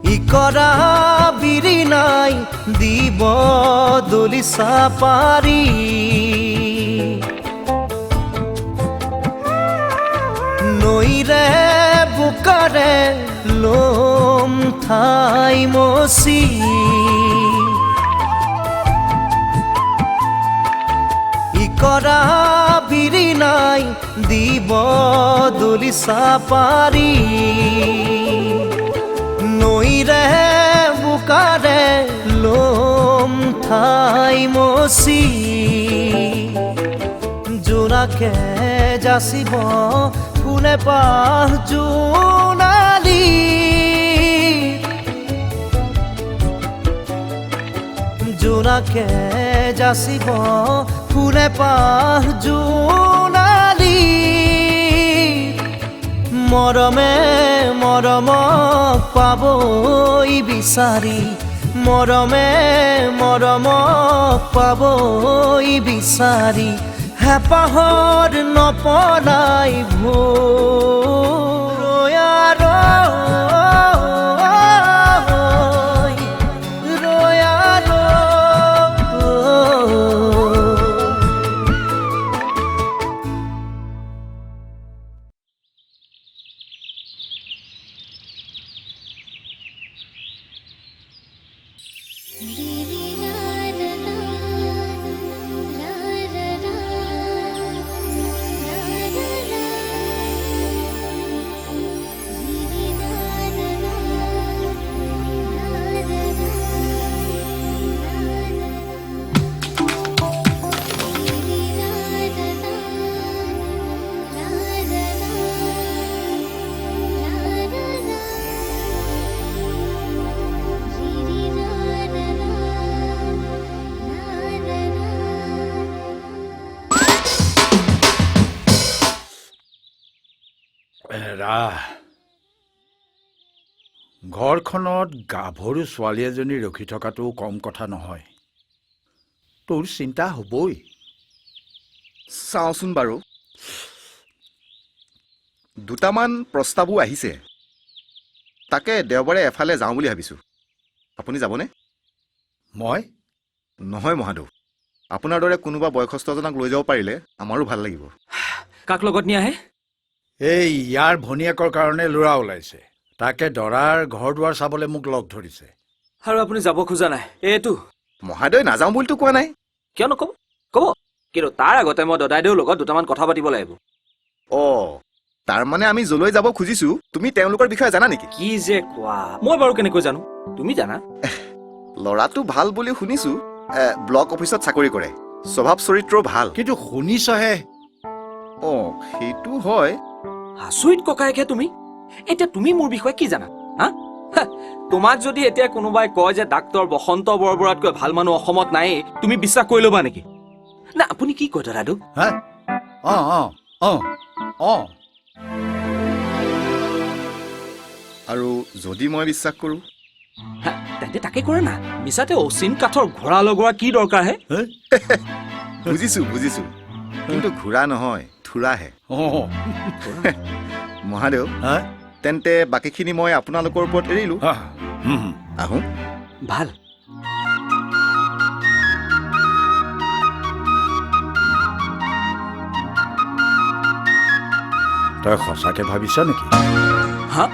ইকৰা বিৰি নাই দিব দলিচা পাৰি নৈৰে বোকাৰে লম ঠাই মচি ইকৰা বিৰি নাই দিব দলিচা পাৰি নৈৰে বোকাৰে লম ঠাই মচি জোনাকে যাচিব ফুলে পাহ জোনালী জোনাকে যাচিব ফুলে পাহ জোনালী মৰমক পাবই বিচাৰি মৰমক পাবই বিচাৰি হেঁপাহত নপলাই ৰয়া দাদা ঘৰখনত গাভৰু ছোৱালী এজনী ৰখি থকাটো কম কথা নহয় তোৰ চিন্তা হ'বই চাওঁচোন বাৰু দুটামান প্ৰস্তাৱো আহিছে তাকে দেওবাৰে এফালে যাওঁ বুলি ভাবিছোঁ আপুনি যাবনে মই নহয় মহাদেৱ আপোনাৰ দৰে কোনোবা বয়সস্থজনক লৈ যাব পাৰিলে আমাৰো ভাল লাগিব কাক লগত নি আহে এই ইয়াৰ ভনীয়েকৰ কাৰণে ল'ৰা ওলাইছে তাকে দৰাৰ ঘৰ দুৱাৰ চাবলৈ মোক লগ ধৰিছে আৰু আপুনি যাব খোজা নাই এইটো মহাদেৱে নাযাওঁ বুলিতো কোৱা নাই কিয় নক'ব ক'ব কিন্তু তাৰ আগতে মই দদাইদেউৰ লগত দুটামান কথা পাতিব লাগিব অঁ তাৰমানে আমি যলৈ যাব খুজিছোঁ তুমি তেওঁলোকৰ বিষয়ে জানা নেকি কি যে কোৱা মই বাৰু কেনেকৈ জানো তুমি জানা ল'ৰাটো ভাল বুলি শুনিছোঁ ব্লক অফিচত চাকৰি কৰে স্বভাৱ চৰিত্ৰও ভাল কিন্তু শুনিছহে অঁ সেইটো হয় আচৰিত ককায়েকে তুমি এতিয়া তুমি মোৰ বিষয়ে কি জানা হা তোমাক যদি এতিয়া কোনোবাই কয় যে ডাক্তৰ বসন্ত বৰবৰাতকৈ ভাল মানুহ অসমত নাই তুমি বিশ্বাস কৰি ল'বা নেকি না আপুনি কি কয় দাদু হা অঁ অঁ অঁ অঁ আৰু যদি মই বিশ্বাস কৰোঁ তেন্তে তাকে কৰে না মিছাতে অচিন কাঠৰ ঘোঁৰা লগোৱা কি দৰকাৰ হে বুজিছোঁ কিন্তু ঘোঁৰা নহয় থোৰাহে অঁ মহাদেৱ হা তেন্তে বাকীখিনি মই আপোনালোকৰ ওপৰত এৰিলোঁ আহোঁ ভাল তই সঁচাকে ভাবিছ নেকি হা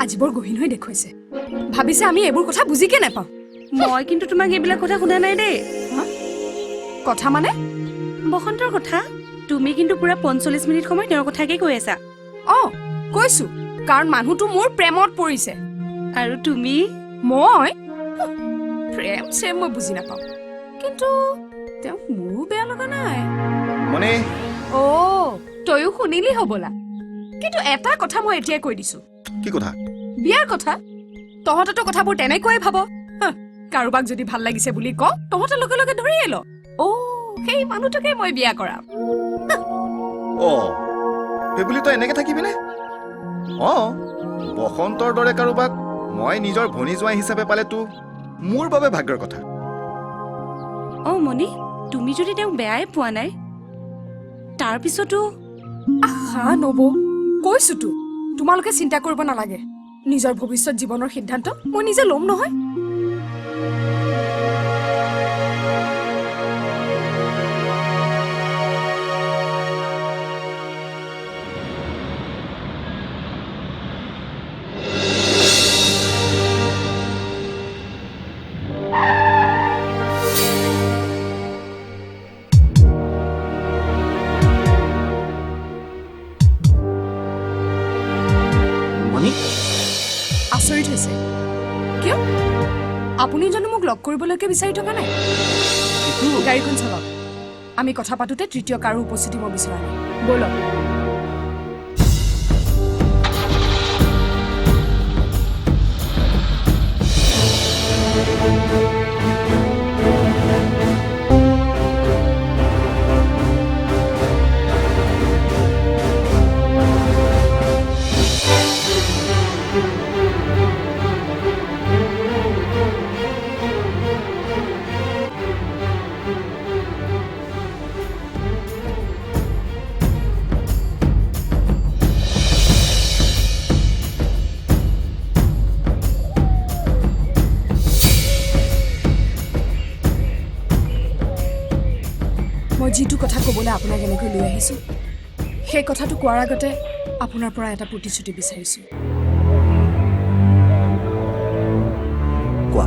আজি বৰ গহীন হৈ দেখুৱাইছে ভাবিছে আমি এইবোৰ কথা বুজিকে নাপাওঁ মই কিন্তু তোমাক এইবিলাক কথা শুনা নাই দেই কথা মানে বসন্তৰ কথা তুমি কিন্তু পুৰা 45 মিনিট সময় তেওঁৰ কথাকে কৈ আছা অঁ কৈছো কাৰণ মানুহটো মোৰ প্ৰেমত পৰিছে আৰু তুমি মই প্ৰেম চেম মই বুজি নাপাওঁ কিন্তু তেওঁ মোৰো বেয়া লগা নাই মানে অ' তয়ো শুনিলি হ'বলা কিন্তু এটা কথা মই এতিয়াই কৈ দিছো কি কথা বিয়াৰ কথা তহঁতেতো কথাবোৰ তেনেকুৱাই ভাব কাৰোবাক যদি ভাল লাগিছে বুলি ক তহঁতে লগে লগে ধৰিয়ে ল অ' সেই মানুহটোকে মই বিয়া কৰাম অঁ সেইবুলি তই এনেকে থাকিবিনে অঁ বসন্তৰ দৰে কাৰোবাক মই নিজৰ ভনী জোৱাই হিচাপে পালেতো মোৰ বাবে ভাগ্যৰ কথা অ মণি তুমি যদি তেওঁক বেয়াই পোৱা নাই তাৰপিছতো আহা নব কৈছোতো তোমালোকে চিন্তা কৰিব নালাগে নিজৰ ভৱিষ্যত জীৱনৰ সিদ্ধান্ত মই নিজে ল'ম নহয় আচৰিত হৈছে কিয় আপুনি জানো মোক লগ কৰিবলৈকে বিচাৰি থকা নাই গাড়ীখন চলাওক আমি কথা পাতোতে তৃতীয় কাৰো উপস্থিতি মই বিচৰা নাই ব'লক মই যিটো কথা ক'বলৈ আপোনাক এনেকৈ লৈ আহিছোঁ সেই কথাটো কোৱাৰ আগতে আপোনাৰ পৰা এটা প্ৰতিশ্ৰুতি বিচাৰিছোঁ কোৱা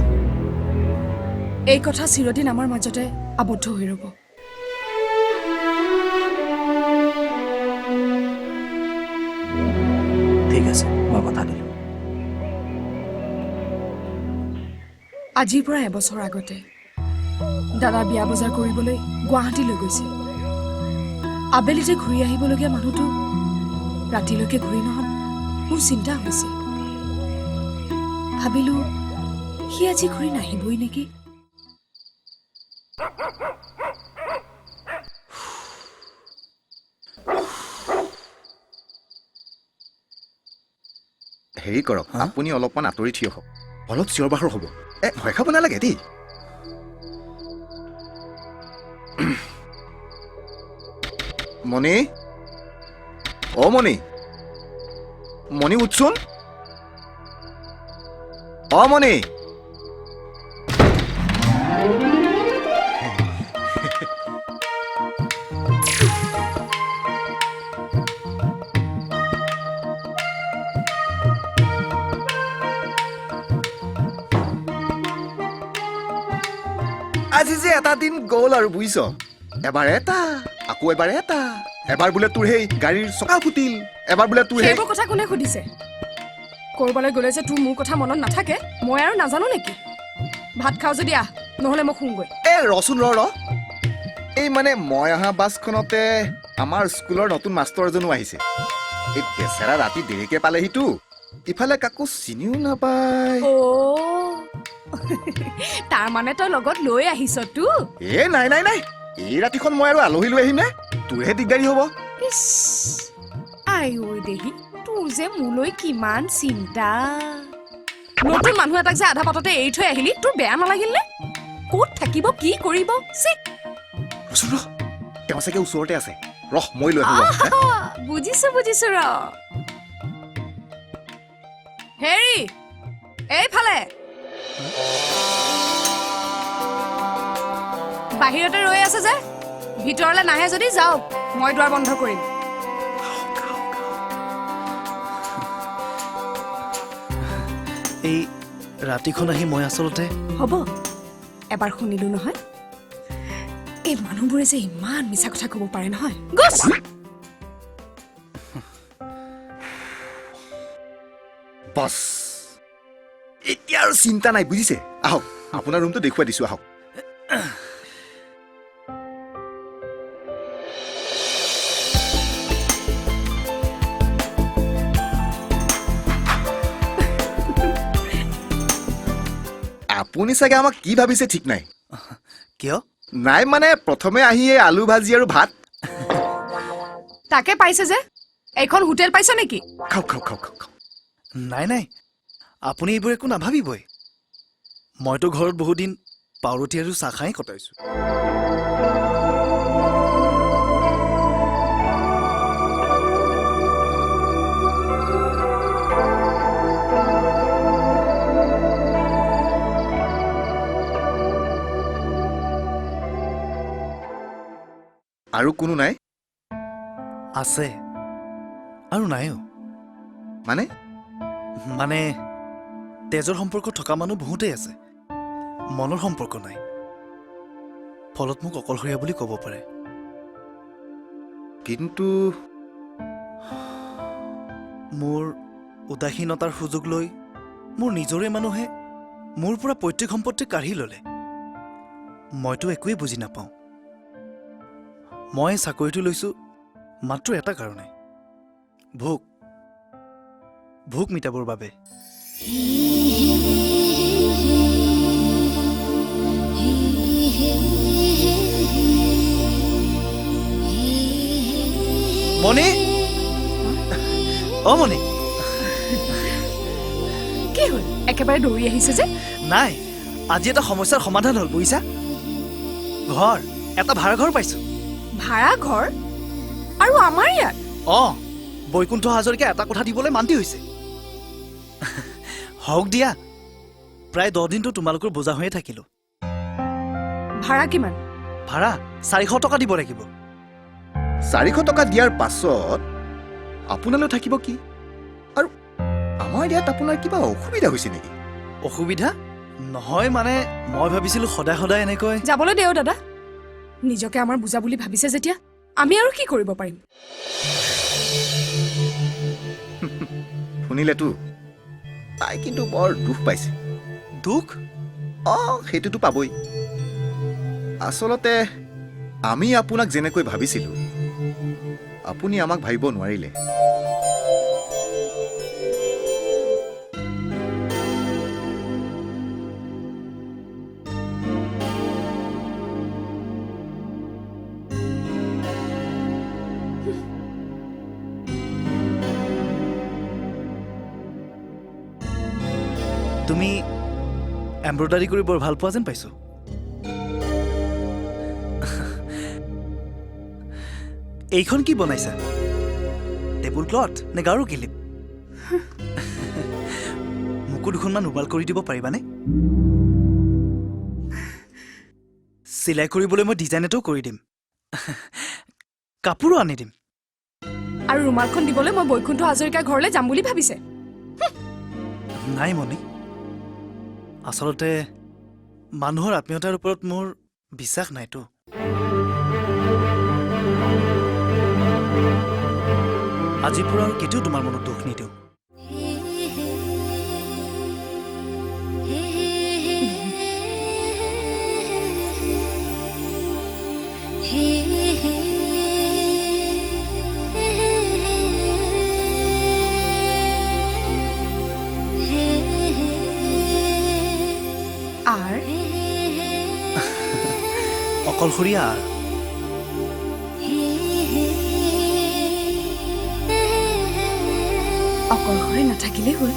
এই কথা চিৰদিন আমাৰ মাজতে আবদ্ধ হৈ ৰ'ব ঠিক আছে মই কথা দিলোঁ আজিৰ পৰা এবছৰ আগতে দাদা বিয়া বজাৰ কৰিবলৈ গুৱাহাটীলৈ গৈছিল আবেলিতে ঘূৰি আহিবলগীয়া মানুহটো ৰাতিলৈকে ঘূৰি নহ'ল মোৰ চিন্তা হৈছিল ভাবিলোঁ সি আজি ঘূৰি নাহিবই নেকি? হেৰি কৰক আপুনি অলপমান আঁতৰি থিয় হওক অলপ চিঞৰ বাখৰ হ'ব ভয় খাব নালাগে দেই মণি মণি মণি উঠচোন মণি আজি যে এটা দিন গ'ল আৰু বুজিছ এবাৰ এটা আকৌ এবাৰ এটা এবাৰ বোলে তোৰ সেই গাড়ীৰ চকা ফুটিল এবাৰ বোলে তোৰ সেইবোৰ কথা কোনে সুধিছে? কৰবালৈ গ'লে যে তোৰ মোৰ কথা মনত নাথাকে মই আৰু নাজানো নেকি? ভাত খাওঁ যদি আহ নহ'লে মই শুমগৈ। ৰচোন ৰ এই মানে মই অহা বাছখনতে আমাৰ স্কুলৰ নতুন মাষ্টৰ এজনো আহিছে এই বেচেৰা ৰাতি দেৰিকে পালেহিতো ইফালে কাকো চিনিও নাপায় তাৰ মানে তই লগত লৈ আহিছ তো? নাই এই ৰাতিখন মই আৰু আলহী লৈ আহিম নে তোৰহে দিগদাৰী হ'ব আই ঐ দেহি তোৰ যে মোলৈ কিমান চিন্তা নতুন মানুহ এটাক যে আধা বাটতে এৰি থৈ আহিলি তোৰ বেয়া নালাগিল নে? ক'ত থাকিব কি কৰিব তেওঁ চাগে ওচৰতে আছে ৰহ মই লৈ বুজিছো ৰ হেৰি এইফালে বাহিৰতে ৰৈ আছে যে ভিতৰলৈ নাহে যদি যাওক মই দুৱাৰ বন্ধ কৰিম এই ৰাতিখন আহি মই আচলতে হ'ব এবাৰ শুনিলো নহয় এই মানুহবোৰে যে ইমান মিছা কথা ক'ব পাৰে নহয় গছ বছ এতিয়া আৰু চিন্তা নাই বুজিছে আহক আপোনাৰ ৰুমটো দেখুৱাই দিছো আহক আপুনি চাগে আমাক কি ভাবিছে ঠিক নাই কিয় নাই মানে প্ৰথমে আহি এই আলু ভাজি আৰু ভাত তাকে পাইছে যে এইখন হোটেল পাইছ নেকি খাওক নাই আপুনি এইবোৰ একো নাভাবিবই মইতো ঘৰত বহুদিন পাউৰুটি আৰু চাহ খাই কটাইছো আৰু কোনো নাই আছে আৰু নাইও মানে তেজৰ সম্পৰ্ক থকা মানুহ বহুতেই আছে মনৰ সম্পৰ্ক নাই ফলত মোক অকলশৰীয়া বুলি ক'ব পাৰে কিন্তু মোৰ উদাসীনতাৰ সুযোগ লৈ মোৰ নিজৰে মানুহে মোৰ পৰা পৈতৃক সম্পত্তি কাঢ়ি ল'লে মইতো একোৱেই বুজি নাপাওঁ মই চাকৰিটো লৈছো মাত্ৰ এটা কাৰণে ভোক মিটাবৰ বাবে মণি মণি কি হ'ল একেবাৰে দৌৰি আহিছে যে নাই আজি এটা সমস্যাৰ সমাধান হ'ল বুজিছা এটা ভাড়া ঘৰ পাইছো ভাড়া ঘৰ আৰু আমাৰ ইয়াত বৈকুণ্ঠ হাজৰিকা এটা কথা দিবলৈ মান্তি হৈছে হওক দিয়া প্ৰায় 10 দিনটো তোমালোকৰ বোজা হৈয়ে থাকিলো ভাড়া কিমান ভাড়া 400 টকা দিব লাগিব 400 টকা দিয়াৰ পাছত আপোনালৈ থাকিব কি আৰু আমাৰ ইয়াত আপোনাৰ কিবা অসুবিধা হৈছে নেকি অসুবিধা নহয় মানে মই ভাবিছিলো সদায় এনেকৈ যাবলৈ দেও দাদা নিজকে আমাৰ বুজা বুলি ভাবিছে যেতিয়া আমি আৰু কি কৰিব পাৰিম শুনিলেতো তাই কিন্তু বৰ দুখ পাইছে দুখ সেইটোতো পাবই আচলতে আমি আপোনাক যেনেকৈ ভাবিছিলো আপুনি আমাক ভাবিব নোৱাৰিলে তুমি এমব্ৰইডাৰী কৰি বৰ ভাল পোৱা যেন পাইছোঁ। এইখন কি বনাইছা? টেবুল ক্লথ নে গাৰু কিলিপ? মোকো দুখনমান উবাল কৰি দিব পাৰিবানে? চিলাই কৰিবলৈ মই ডিজাইন এটাও কৰি দিম, কাপোৰো আনি দিম। আৰু ৰুমালখন দিবলৈ মই বৈকুণ্ঠ হাজৰিকাৰ ঘৰলৈ যাম বুলি ভাবিছে। নাই মণি, আচলতে মানুহৰ আত্মীয়তাৰ ওপৰত মোৰ বিশ্বাস নাইতো। আজিৰ পৰা আৰু কেতিয়াও তোমাৰ মনত দুখ নিদিওঁ। আৰ অকলশৰীয়া আৰ অকলশৰে নাথাকিলেই হ'ল।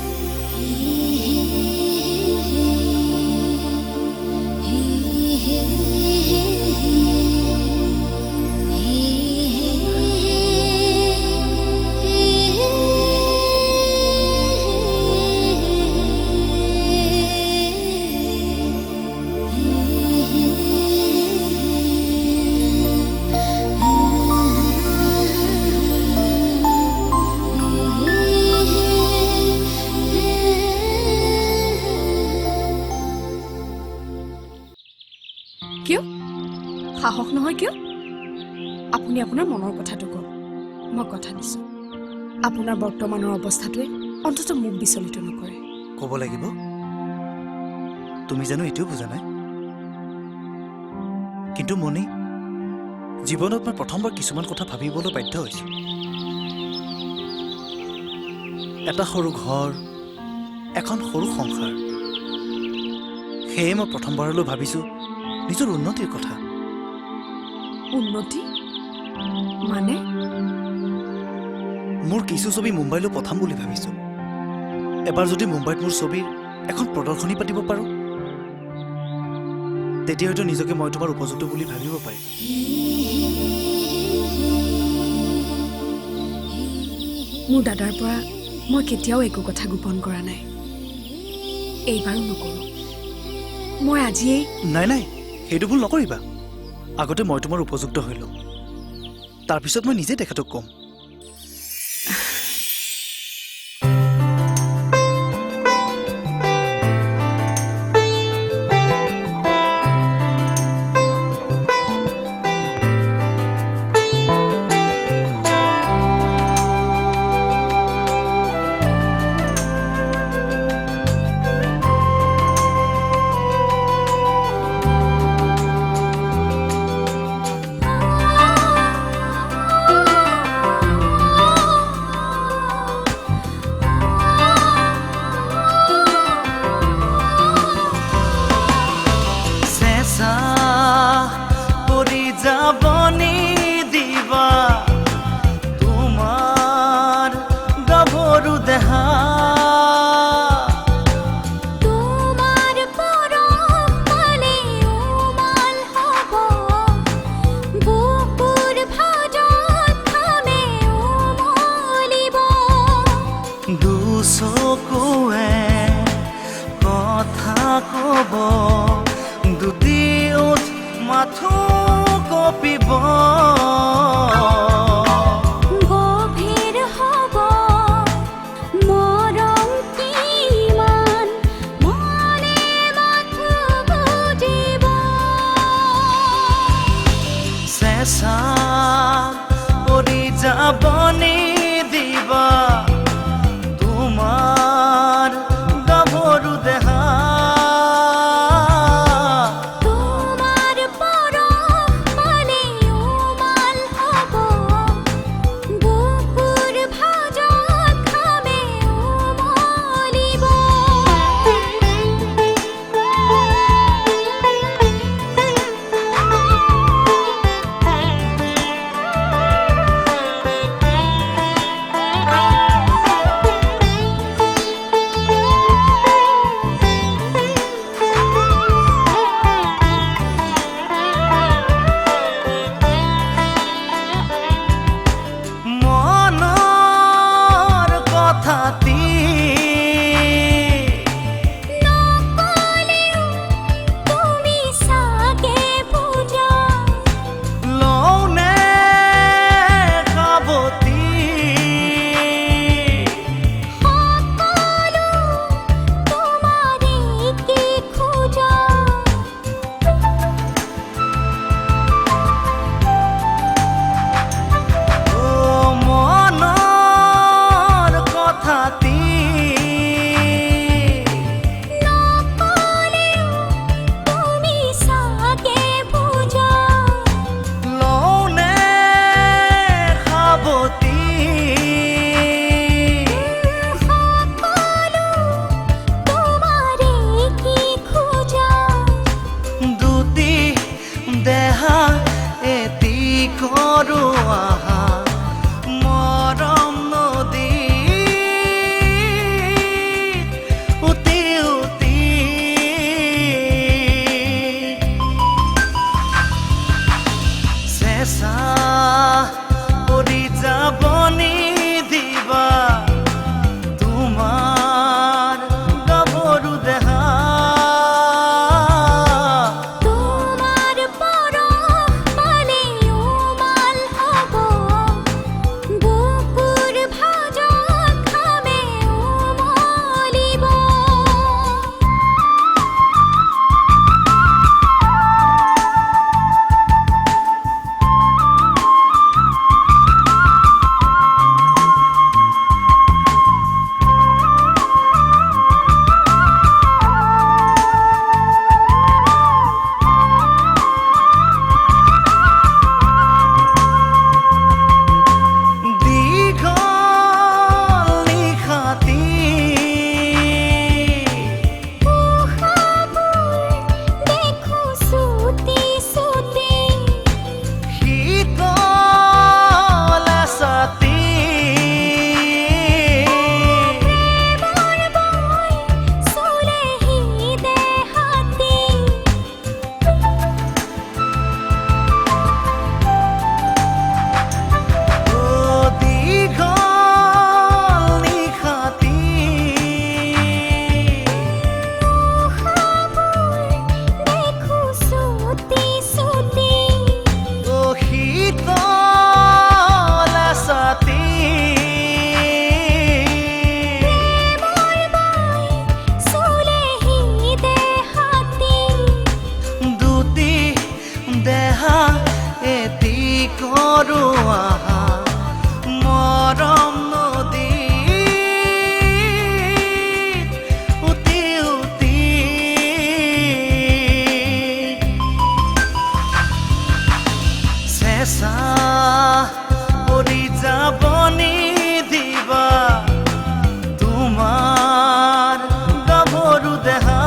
কিয় সাহস নহয় কিয়? আপুনি আপোনাৰ মনৰ কথাটো কওক। মই কথা দিছোঁ, আপোনাৰ বৰ্তমানৰ অৱস্থাটোৱে অন্ততঃ মোক বিচলিত নকৰে। ক'ব লাগিব। তুমি জানো এইটোও বুজা নাই? কিন্তু মণি, জীৱনত মই প্ৰথমবাৰ কিছুমান কথা ভাবিবলৈ বাধ্য হৈছোঁ। এটা সৰু ঘৰ, এখন সৰু সংসাৰ, সেয়ে মই প্ৰথমবাৰলৈ ভাবিছোঁ নিজৰ উন্নতিৰ কথা। উন্নতি মানে? মোৰ কিছু ছবি মুম্বাইলৈ পঠাম বুলি ভাবিছোঁ। এবাৰ যদি মুম্বাইত মোৰ ছবিৰ এখন প্ৰদৰ্শনী পাতিব পাৰোঁ, তেতিয়া হয়তো নিজকে মই তোমাৰ উপযুক্ত বুলি ভাবিব পাৰিম। মোৰ দাদাৰ পৰা মই কেতিয়াও একো কথা গোপন কৰা নাই, এইবাৰো নকৰোঁ। মই আজিয়েই নাই নাই, সেইটো ভুল নকৰিবা। আগতে মই তোমাৰ উপযুক্ত হৈ লওঁ, তাৰপিছত মই নিজে তেখেতক ক'ম। নকলেও তুমি চাগে বুজা লওনে সাৱতি সকলো তোমাৰে কি খোজা অ' মনৰ কথাটি নকলেও তুমি চাগে বুজা লওনে সাৱতি সকলো তোমাৰে কি খোজা দুটি দেহা এটি কৰো আহা মৰম নদী উটি উটি চেঁচা কৰি যাব নিদিবা তোমাৰ গাভৰু দেহা তোমাৰ পৰশ পালেও মাল হ'ব বুকুৰ ভাজত খামেও মলিব দীঘল নিশাতি দেখো চুটি চুটি শীতল ছাতি প্ৰেমৰ বৈ চুলেহি দেহাতি অ' দীঘল নিশাতি দেখো চুটি চুটি অ' শীতল ছাতি প্ৰেমৰ বৈ চুলেহি দেহাতি দুটি দেহা এটি কৰো আহা মৰম নদী উটি উটি চেঁচা কৰি যাব নিদিবা তোমাৰ গাভৰু দেহা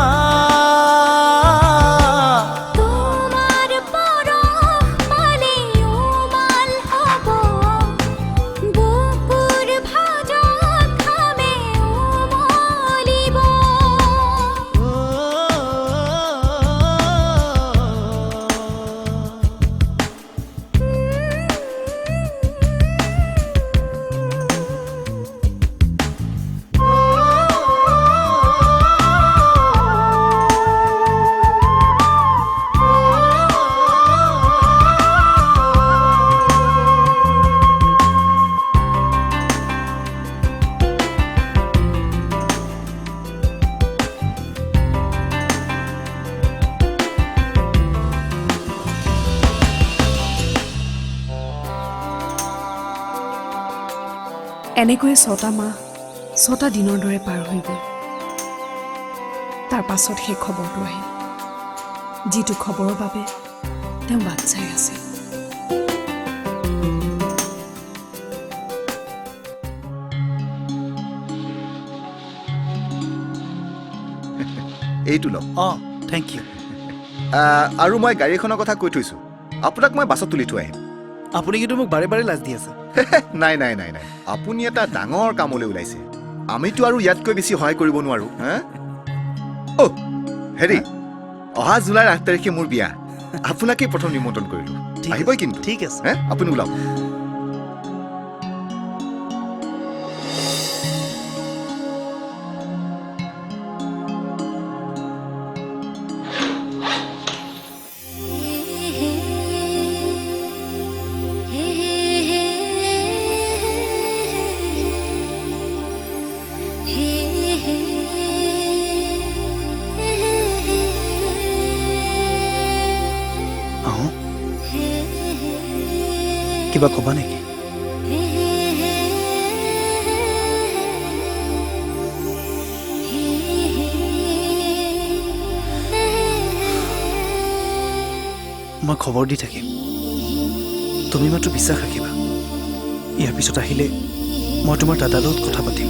তোমাৰ পৰশ পালেও মাল হ'ব বুকুৰ ভাজত খামেও মলিব এনেকৈয়ে 6টা মাহ 6টা দিনৰ দৰে পাৰ হৈ গ'ল তাৰ পাছত সেই খবৰটো আহিল যিটো খবৰৰ বাবে তেওঁ বাট চাই আছিল এইটো লওক অঁ থেংক ইউ আৰু মই গাড়ীখনৰ কথা কৈ থৈছোঁ আপোনাক মই বাছত তুলি থৈ আহিম আপুনি কিন্তু মোক বাৰে বাৰে লাজ দি আছে নাই নাই নাই নাই আপুনি এটা ডাঙৰ কামলৈ ওলাইছে আমিতো আৰু ইয়াতকৈ বেছি সহায় কৰিব নোৱাৰোঁ হা অ' হেৰি অহা জুলাইৰ 8 তাৰিখে মোৰ বিয়া আপোনাকেই প্ৰথম নিমন্ত্ৰণ কৰিলোঁ ঠিক আহিবই আছে, কিন্তু ঠিক আছে। হে আপুনি ওলাওক কিবা ক'বা নেকি? মই খবৰ দি থাকিম, তুমি মাত্ৰ বিশ্বাস ৰাখিবা। ইয়াৰ পিছত আহিলে মই তোমাৰ দাদাৰ লগত কথা পাতিম।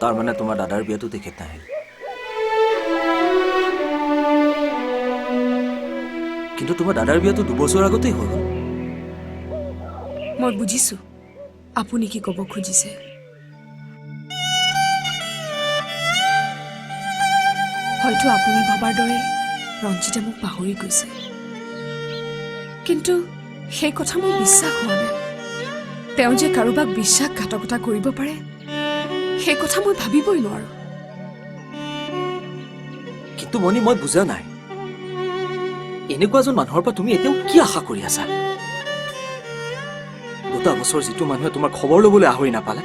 তাৰ মানে তোমাৰ দাদাৰ বিয়াটো তেখেত নাহিল, কিন্তু তোমাৰ দাদাৰ বিয়াটো 2 বছৰ আগতেই হৈ গ'ল। মই বুজিছো আপুনি কি ক'ব খুজিছে। হয়তো আপুনি ভবাৰ দৰে ৰঞ্জিতে মোক পাহৰি গৈছে, কিন্তু সেই কথা মোৰ বিশ্বাস হোৱা নাই। তেওঁ যে কাৰোবাক বিশ্বাসঘাতকতা কৰিব পাৰে সেই কথা মই ভাবিবই নোৱাৰো। কিন্তু মণি, মই বুজা নাই এনেকুৱা এজন মানুহৰ পৰা তুমি এতিয়াও কি আশা কৰি আছা? 2 বছৰ যিটো মানুহে তোমাৰ খবৰ ল'বলৈ আহৰি নাপালে,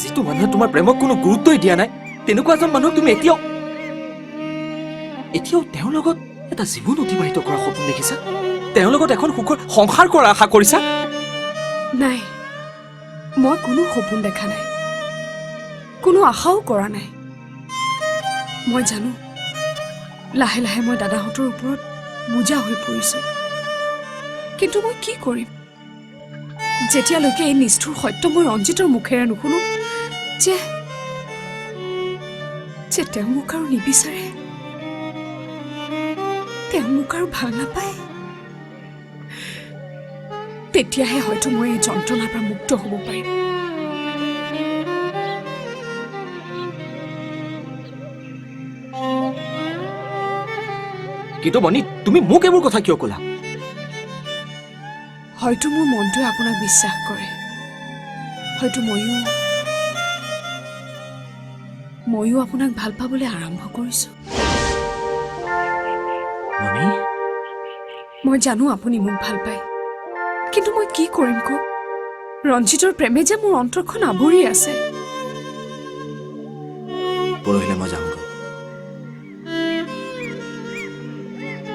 যিটো মানুহে তোমাৰ প্ৰেমক কোনো গুৰুত্বই দিয়া নাই, তেনেকুৱা এজন মানুহক তুমি এতিয়াও তেওঁৰ লগত এটা জীৱন অতিবাহিত কৰাৰ সপোন দেখিছা? তেওঁৰ লগত এখন সুখৰ সংসাৰ কৰাৰ আশা কৰিছা? নাই, মই কোনো সপোন দেখা নাই, কোনো আশাও কৰা নাই। মই জানো লাহে লাহে মই দাদাহঁতৰ ওপৰত বোজা হৈ পৰিছো, কিন্তু মই কি কৰিম যেতিয়ালৈকে এই নিষ্ঠুৰ সত্য মই ৰঞ্জিতৰ মুখেৰে নুশুনো যে তেওঁ মোক আৰু নিবিচাৰে, তেওঁ মোক আৰু ভাল নাপায়। তেতিয়াহে হয়তো মই এই যন্ত্ৰণাৰ পৰা মুক্ত হ'ব পাৰিম। কিন্তু মণি, তুমি মোক এইবোৰ কথা কিয় ক'লা? হয়তো মোৰ মনটোৱে আপোনাক বিশ্বাস কৰে, হয়তো ময়ো আপোনাক ভাল পাবলৈ আৰম্ভ কৰিছো। মণি, মই জানো আপুনি মোক ভাল পায়, কিন্তু মই কি কৰিম কওক? ৰঞ্জিতৰ প্ৰেমে যে মোৰ অন্তৰখন আৱৰি আছে। পৰহিলে মই যামগৈ।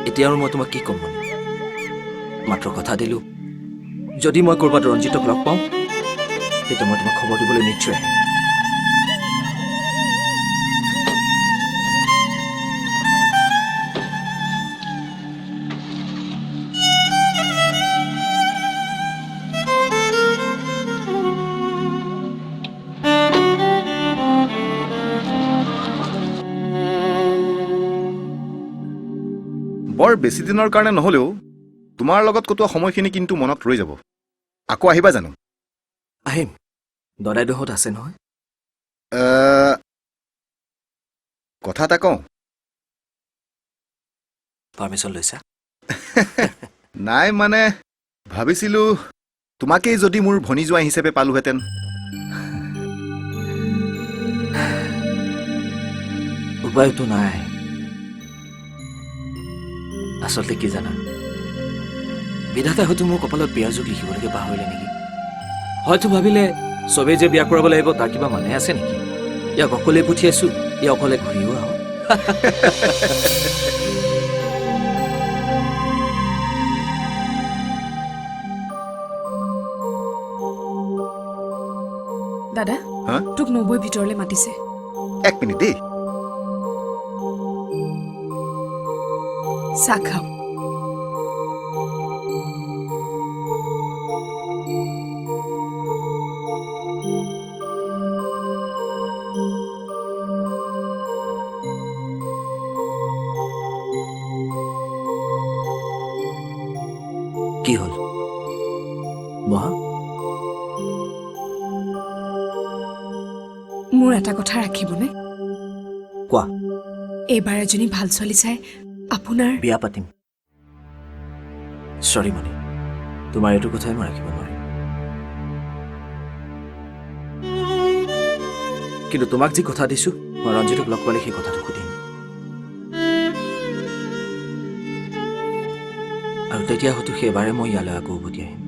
এতিয়া আৰু মই তোমাক কি ক'ম মণি? মাত্ৰ কথা দিলো, যদি মই ক'ৰবাত ৰঞ্জিতক লগ পাওঁ তেতিয়া মই তোমাক খবৰ দিবলৈ নিশ্চয় আহিম। বৰ বেছি দিনৰ কাৰণে নহ'লেও তোমাৰ লগত কটোৱা সময়খিনি কিন্তু মনত ৰৈ যাব। আকৌ আহিবা জানো? আহিম। দদাইদেউহঁত আছে নহয়? কথা এটা কওঁ। পাৰ্মিশ্যন লৈছা? নাই মানে ভাবিছিলোঁ তোমাকেই যদি মোৰ ভনী জোৱাই হিচাপে পালোহেঁতেন। উপায়তো নাই। আচলতে কি জানা, বিধাতাই হয়তো মোৰ কপালত বিয়াৰ যোগ লিখিবলৈকে পাহৰিলে নেকি? হয়তো ভাবিলে চবেই যে বিয়া কৰাব লাগিব তাৰ কিবা মানে আছে নেকি? ইয়াক অকলে পঠিয়াইছো, ইয়াক অকলে ঘূৰিও আহো। দাদা, হা? তোক নবৈ ভিতৰলৈ মাতিছে। 1 মিনিট দেই। চাহ খাওঁ। কি হ'ল বহা মোৰ এটা কথা ৰাখিবনে কোৱা এইবাৰ এজনী ভাল ছোৱালী চাই আপোনাৰ বিয়া পাতিম চৰি মণি তোমাৰ এইটো কথাই মই ৰাখিব নোৱাৰিম কিন্তু তোমাক যি কথা দিছো মই ৰঞ্জিতক লগ পালে সেই কথাটো সুধিম আৰু তেতিয়া হয়তো সেইবাৰে মই ইয়ালৈ আকৌ উভতি আহিম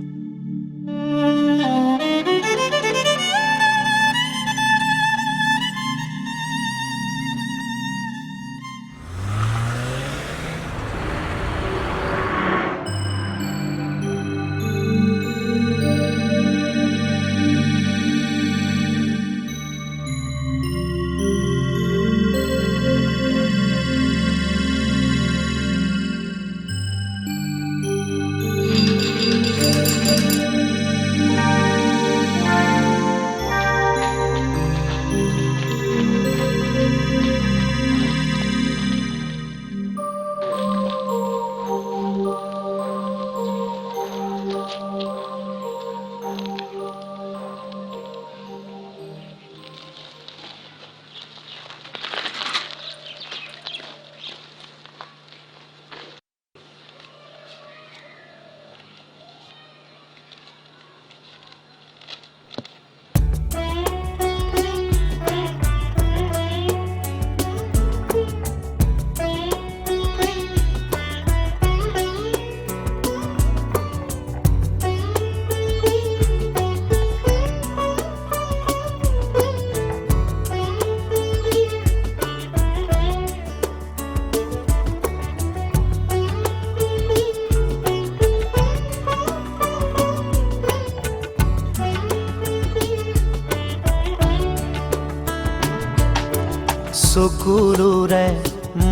চকুৰুৰে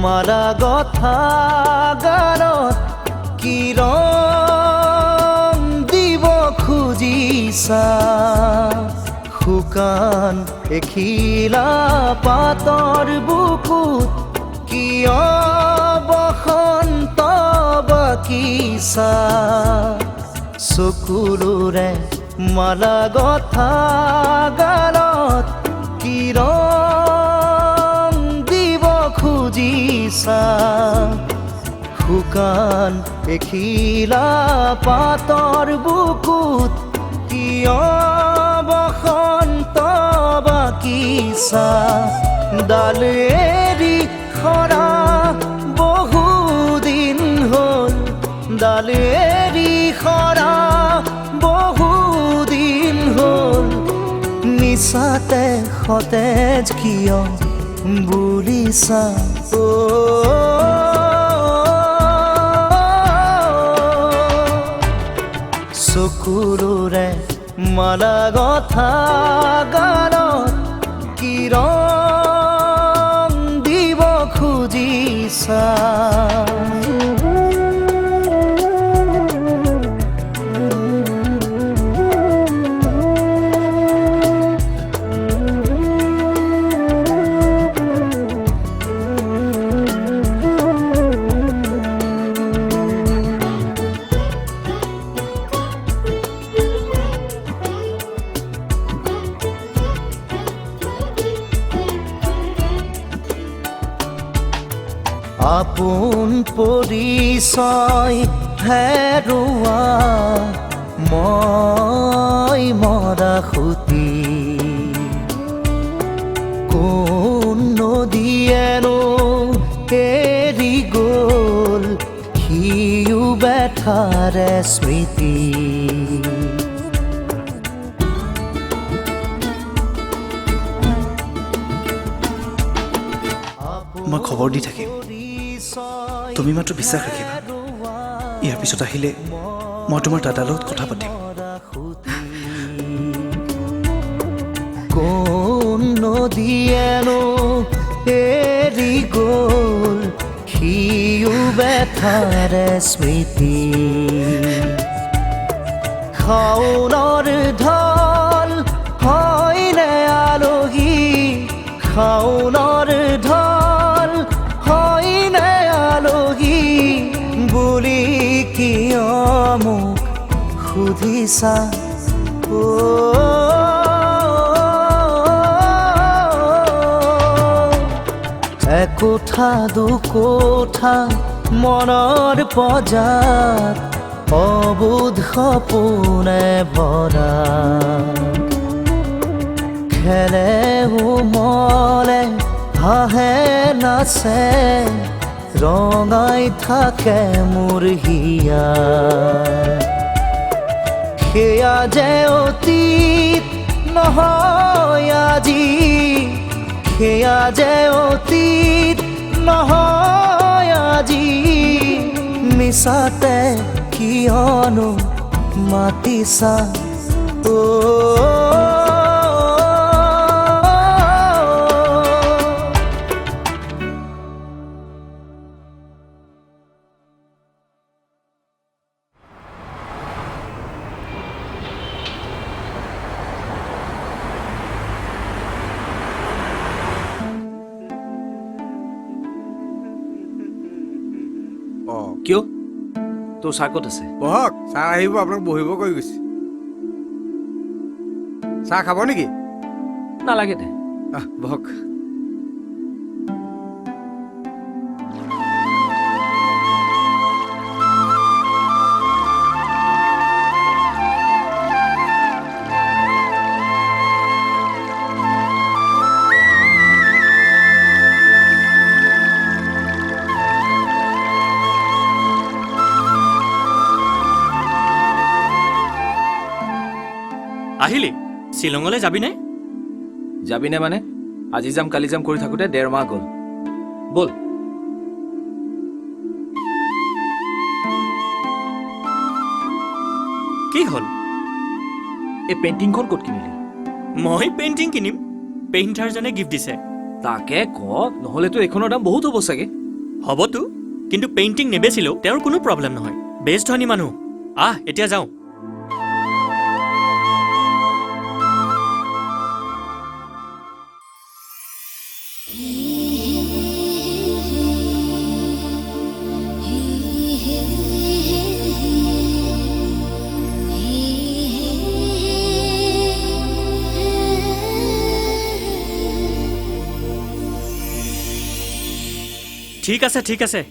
মালা গথা গানত কি ৰং দিব খুজিছা শুকান এখিলা পাতৰ বুকুত কিয় বসন্ত বাকিছা চকুৰুৰে মালা গথা গানত কি ৰং দিব খুজিছা শুকান এখিলা পাতৰ বুকুত কিয় বসন্ত বাকিছা ডাল এৰি খৰা বহুদিন হ'ল ডাল এৰি খৰা বহুদিন হ'ল নিচাতে সতেজ কিয় বুলিছা চকুৰুৰে মালা গথা গানত কি ৰং দিব খুজিছা আপোন পৰিচয় হেৰুৱা মই মৰা খুটি কোন নদীয়েনো এৰি গ'ল সিও বেঠাৰে স্মৃতি মই খবৰ দি থাকিম তুমি মাত্ৰ বিশ্বাস ৰাখিবা ইয়াৰ পিছত আহিলে মই তোমাৰ দাদাৰ লগত কথা পাতিম কোন নদীয়েনো এৰি গ'ল সিও বেঠাৰে স্মৃতি শাওনৰ ঢল হয়নে আলহী শাওনৰ ঢল হয়নে আলহী বুলি কিয় মোক সুধিছা একোঠা দুকোঠা মনৰ পজাত অবুধ সপোনে ভৰা খেলে উমলে হাঁহে নাচে ৰঙাই থাকে মোৰ হিয়া সেয়া যে অতীত নহয় আজি সেয়া যে অতীত নহয় আজি মিছাতে কিয়নো মাতিছা কিয় তোৰ চাহ ক'ত আছে বহক চাহ আহিব আপোনাক বহিব কৈ গৈছে চাহ খাব নেকি নালাগে দে বহক আহিলি শ্বিলঙলৈ যাবিনে যাবিনে মানে আজি যাম কালি যাম কৰি থাকোঁতে 1.5 মাহ গ'ল ব'ল কি হ'ল এই পেইণ্টিংখন ক'ত কিনিলি মই পেইণ্টিং কিনিম পেইণ্টাৰজনে গিফ্ট দিছে তাকে ক নহ'লেতো এইখনৰ দাম বহুত হ'ব চাগে হ'বতো কিন্তু পেইণ্টিং নেবেচিলেও তেওঁৰ কোনো প্ৰব্লেম নহয় বেষ্ট ধনী মানুহ আহ এতিয়া যাওঁ ঠিক আছে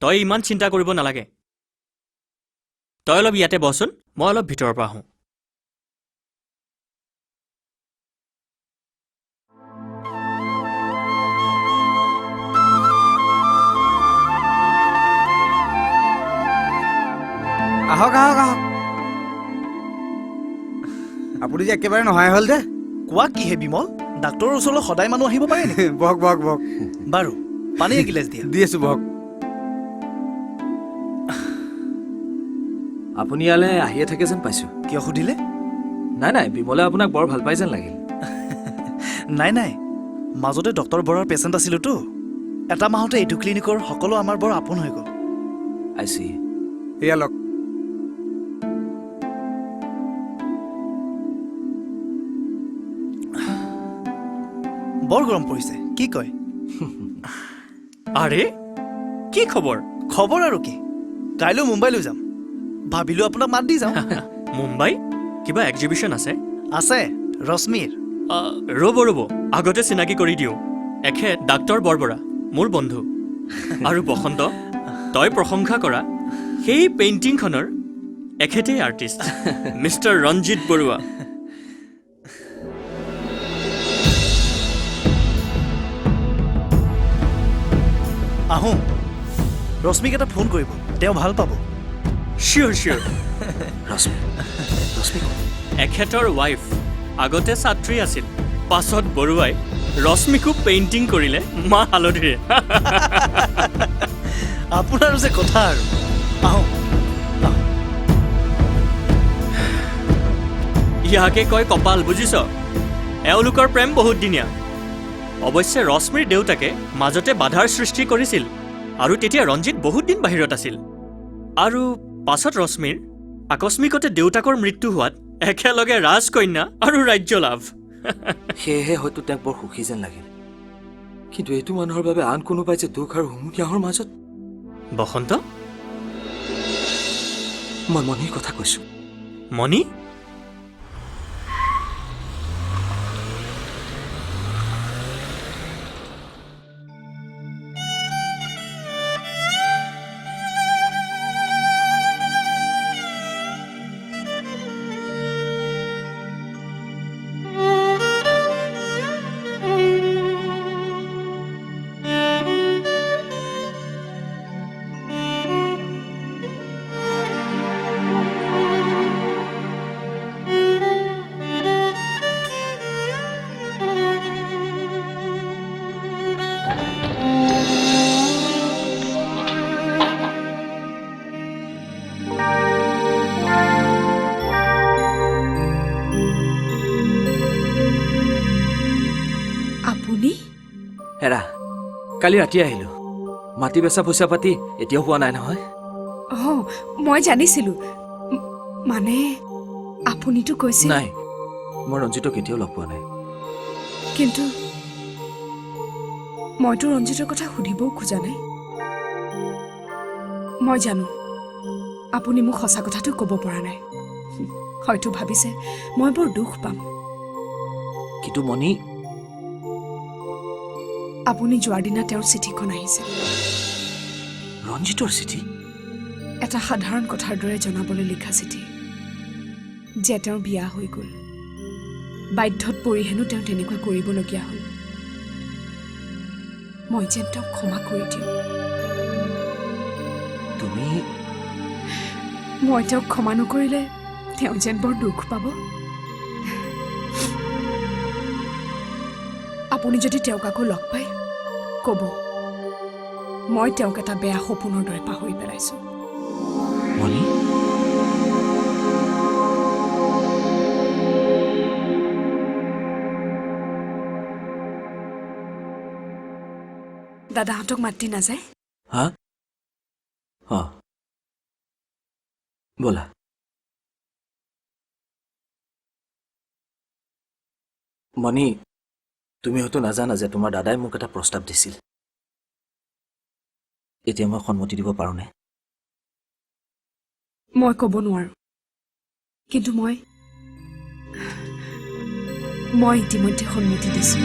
তই ইমান চিন্তা কৰিব নালাগে তই অলপ ইয়াতে বহচোন মই অলপ ভিতৰৰ পৰা আহোঁ আহক আপুনি যে একেবাৰে নহাই হ'ল যে কোৱা কি হে বিমল ডাক্তৰৰ ওচৰলৈ সদায় মানুহ আহিব পাৰে নেকি বহক বাৰু পানী এগিলাচ দিয়া দি আছো বহক আপুনি ইয়ালৈ আহিয়ে থাকে যেন পাইছোঁ কিয় সুধিলে নাই বিমলে আপোনাক বৰ ভাল পাই যেন লাগিল নাই মাজতে ডক্টৰ বৰাৰ পেচেণ্ট আছিলোতো এটা মাহতে এইটো ক্লিনিকৰ সকলো আমাৰ বৰ আপোন হৈ গ'ল আই চি এয়া লওক বৰ গৰম পৰিছে কি কয় আৰে কি খবৰ খবৰ আৰু কি কাইলৈ মুম্বাইলৈ যাম ভাবিলো আপোনাক মাত দি যাওঁ মুম্বাই কিবা এক্সিবিশ্যন আছে ৰশ্মিৰ ৰ'ব আগতে চিনাকি কৰি দিওঁ এখেত ডাক্তৰ বৰবৰা মোৰ বন্ধু আৰু বসন্ত তই প্ৰশংসা কৰা সেই পেইণ্টিংখনৰ এখেতেই আৰ্টিষ্ট মিষ্টাৰ ৰঞ্জিত বৰুৱা আহোঁ ৰশ্মিক এটা ফোন কৰিব তেওঁ ভাল পাব চিয়'ৰ ৰশ্মি এখেতৰ ৱাইফ আগতে ছাত্ৰী আছিল পাছত বৰুৱাই ৰশ্মিকো পেইণ্টিং কৰিলে মা হালধিৰে আপোনাৰ যে কথা আৰু আহোঁ ইয়াকে কয় কপাল বুজিছ এওঁলোকৰ প্ৰেম বহুত দিনীয়া অৱশ্যে ৰশ্মিৰ দেউতাকে মাজতে বাধাৰ সৃষ্টি কৰিছিল আৰু তেতিয়া ৰঞ্জিত বহুত দিন বাহিৰত আছিল আৰু পাছত ৰশ্মিৰ আকস্মিকতে দেউতাকৰ মৃত্যু হোৱাত একেলগে ৰাজকন্যা আৰু ৰাজ্য লাভ সেয়েহে হয়তো তেওঁক বৰ সুখী যেন লাগিল কিন্তু এইটো মানুহৰ বাবে আন কোনোবাই যে দুখ আৰু হুমকিয়াহৰ মাজত বসন্ত মই মণিৰ কথা কৈছো। মণি আপুনি হেৰা, কালি ৰাতি আহিলো। মাটি বেচা পইচা পাতি এতিয়াও পোৱা নাই নহয়। অঁ মই জানিছিলোঁ। মানে আপুনিতো কৈছিল। নাই, মই ৰঞ্জিতক কেতিয়াও লগ পোৱা নাই। কিন্তু মইতো ৰঞ্জিতৰ কথা সুধিবও খোজা নাই। মই জানো আপুনি মোক সঁচা কথাটো ক'ব পৰা নাই। হয়তো ভাবিছে মই বৰ দুখ পাম। কিন্তু মণি, আপুনি যোৱাৰ দিনা তেওঁৰ চিঠিখন আহিছিল। ৰঞ্জিতৰ চিঠি? এটা সাধাৰণ কথাৰ দৰে জনাবলৈ লিখা চিঠি যে তেওঁৰ বিয়া হৈ গ'ল। বাধ্যত পৰি হেনো তেওঁ তেনেকুৱা কৰিবলগীয়া হ'ল। মই যেন তেওঁক ক্ষমা কৰি দিওঁ। তুমি? মই তেওঁক ক্ষমা নকৰিলে তেওঁ যেন বৰ দুখ পাব। আপুনি যদি তেওঁক আকৌ লগ পায় ক'ব, মই তেওঁক এটা বেয়া সপোনৰ দৰে পাহৰি পেলাইছোঁ। মণি? দাদাহঁতক মাতি নাযায়? হা? অঁ, ব'লা। মণি, তুমি হয়তো নাজানা যে তোমাৰ দাদাই মোক এটা প্ৰস্তাৱ দিছিল। এতিয়া মই সন্মতি দিব পাৰোঁনে? মই ক'ব নোৱাৰো, কিন্তু মই ইতিমধ্যে সন্মতি দিছোঁ।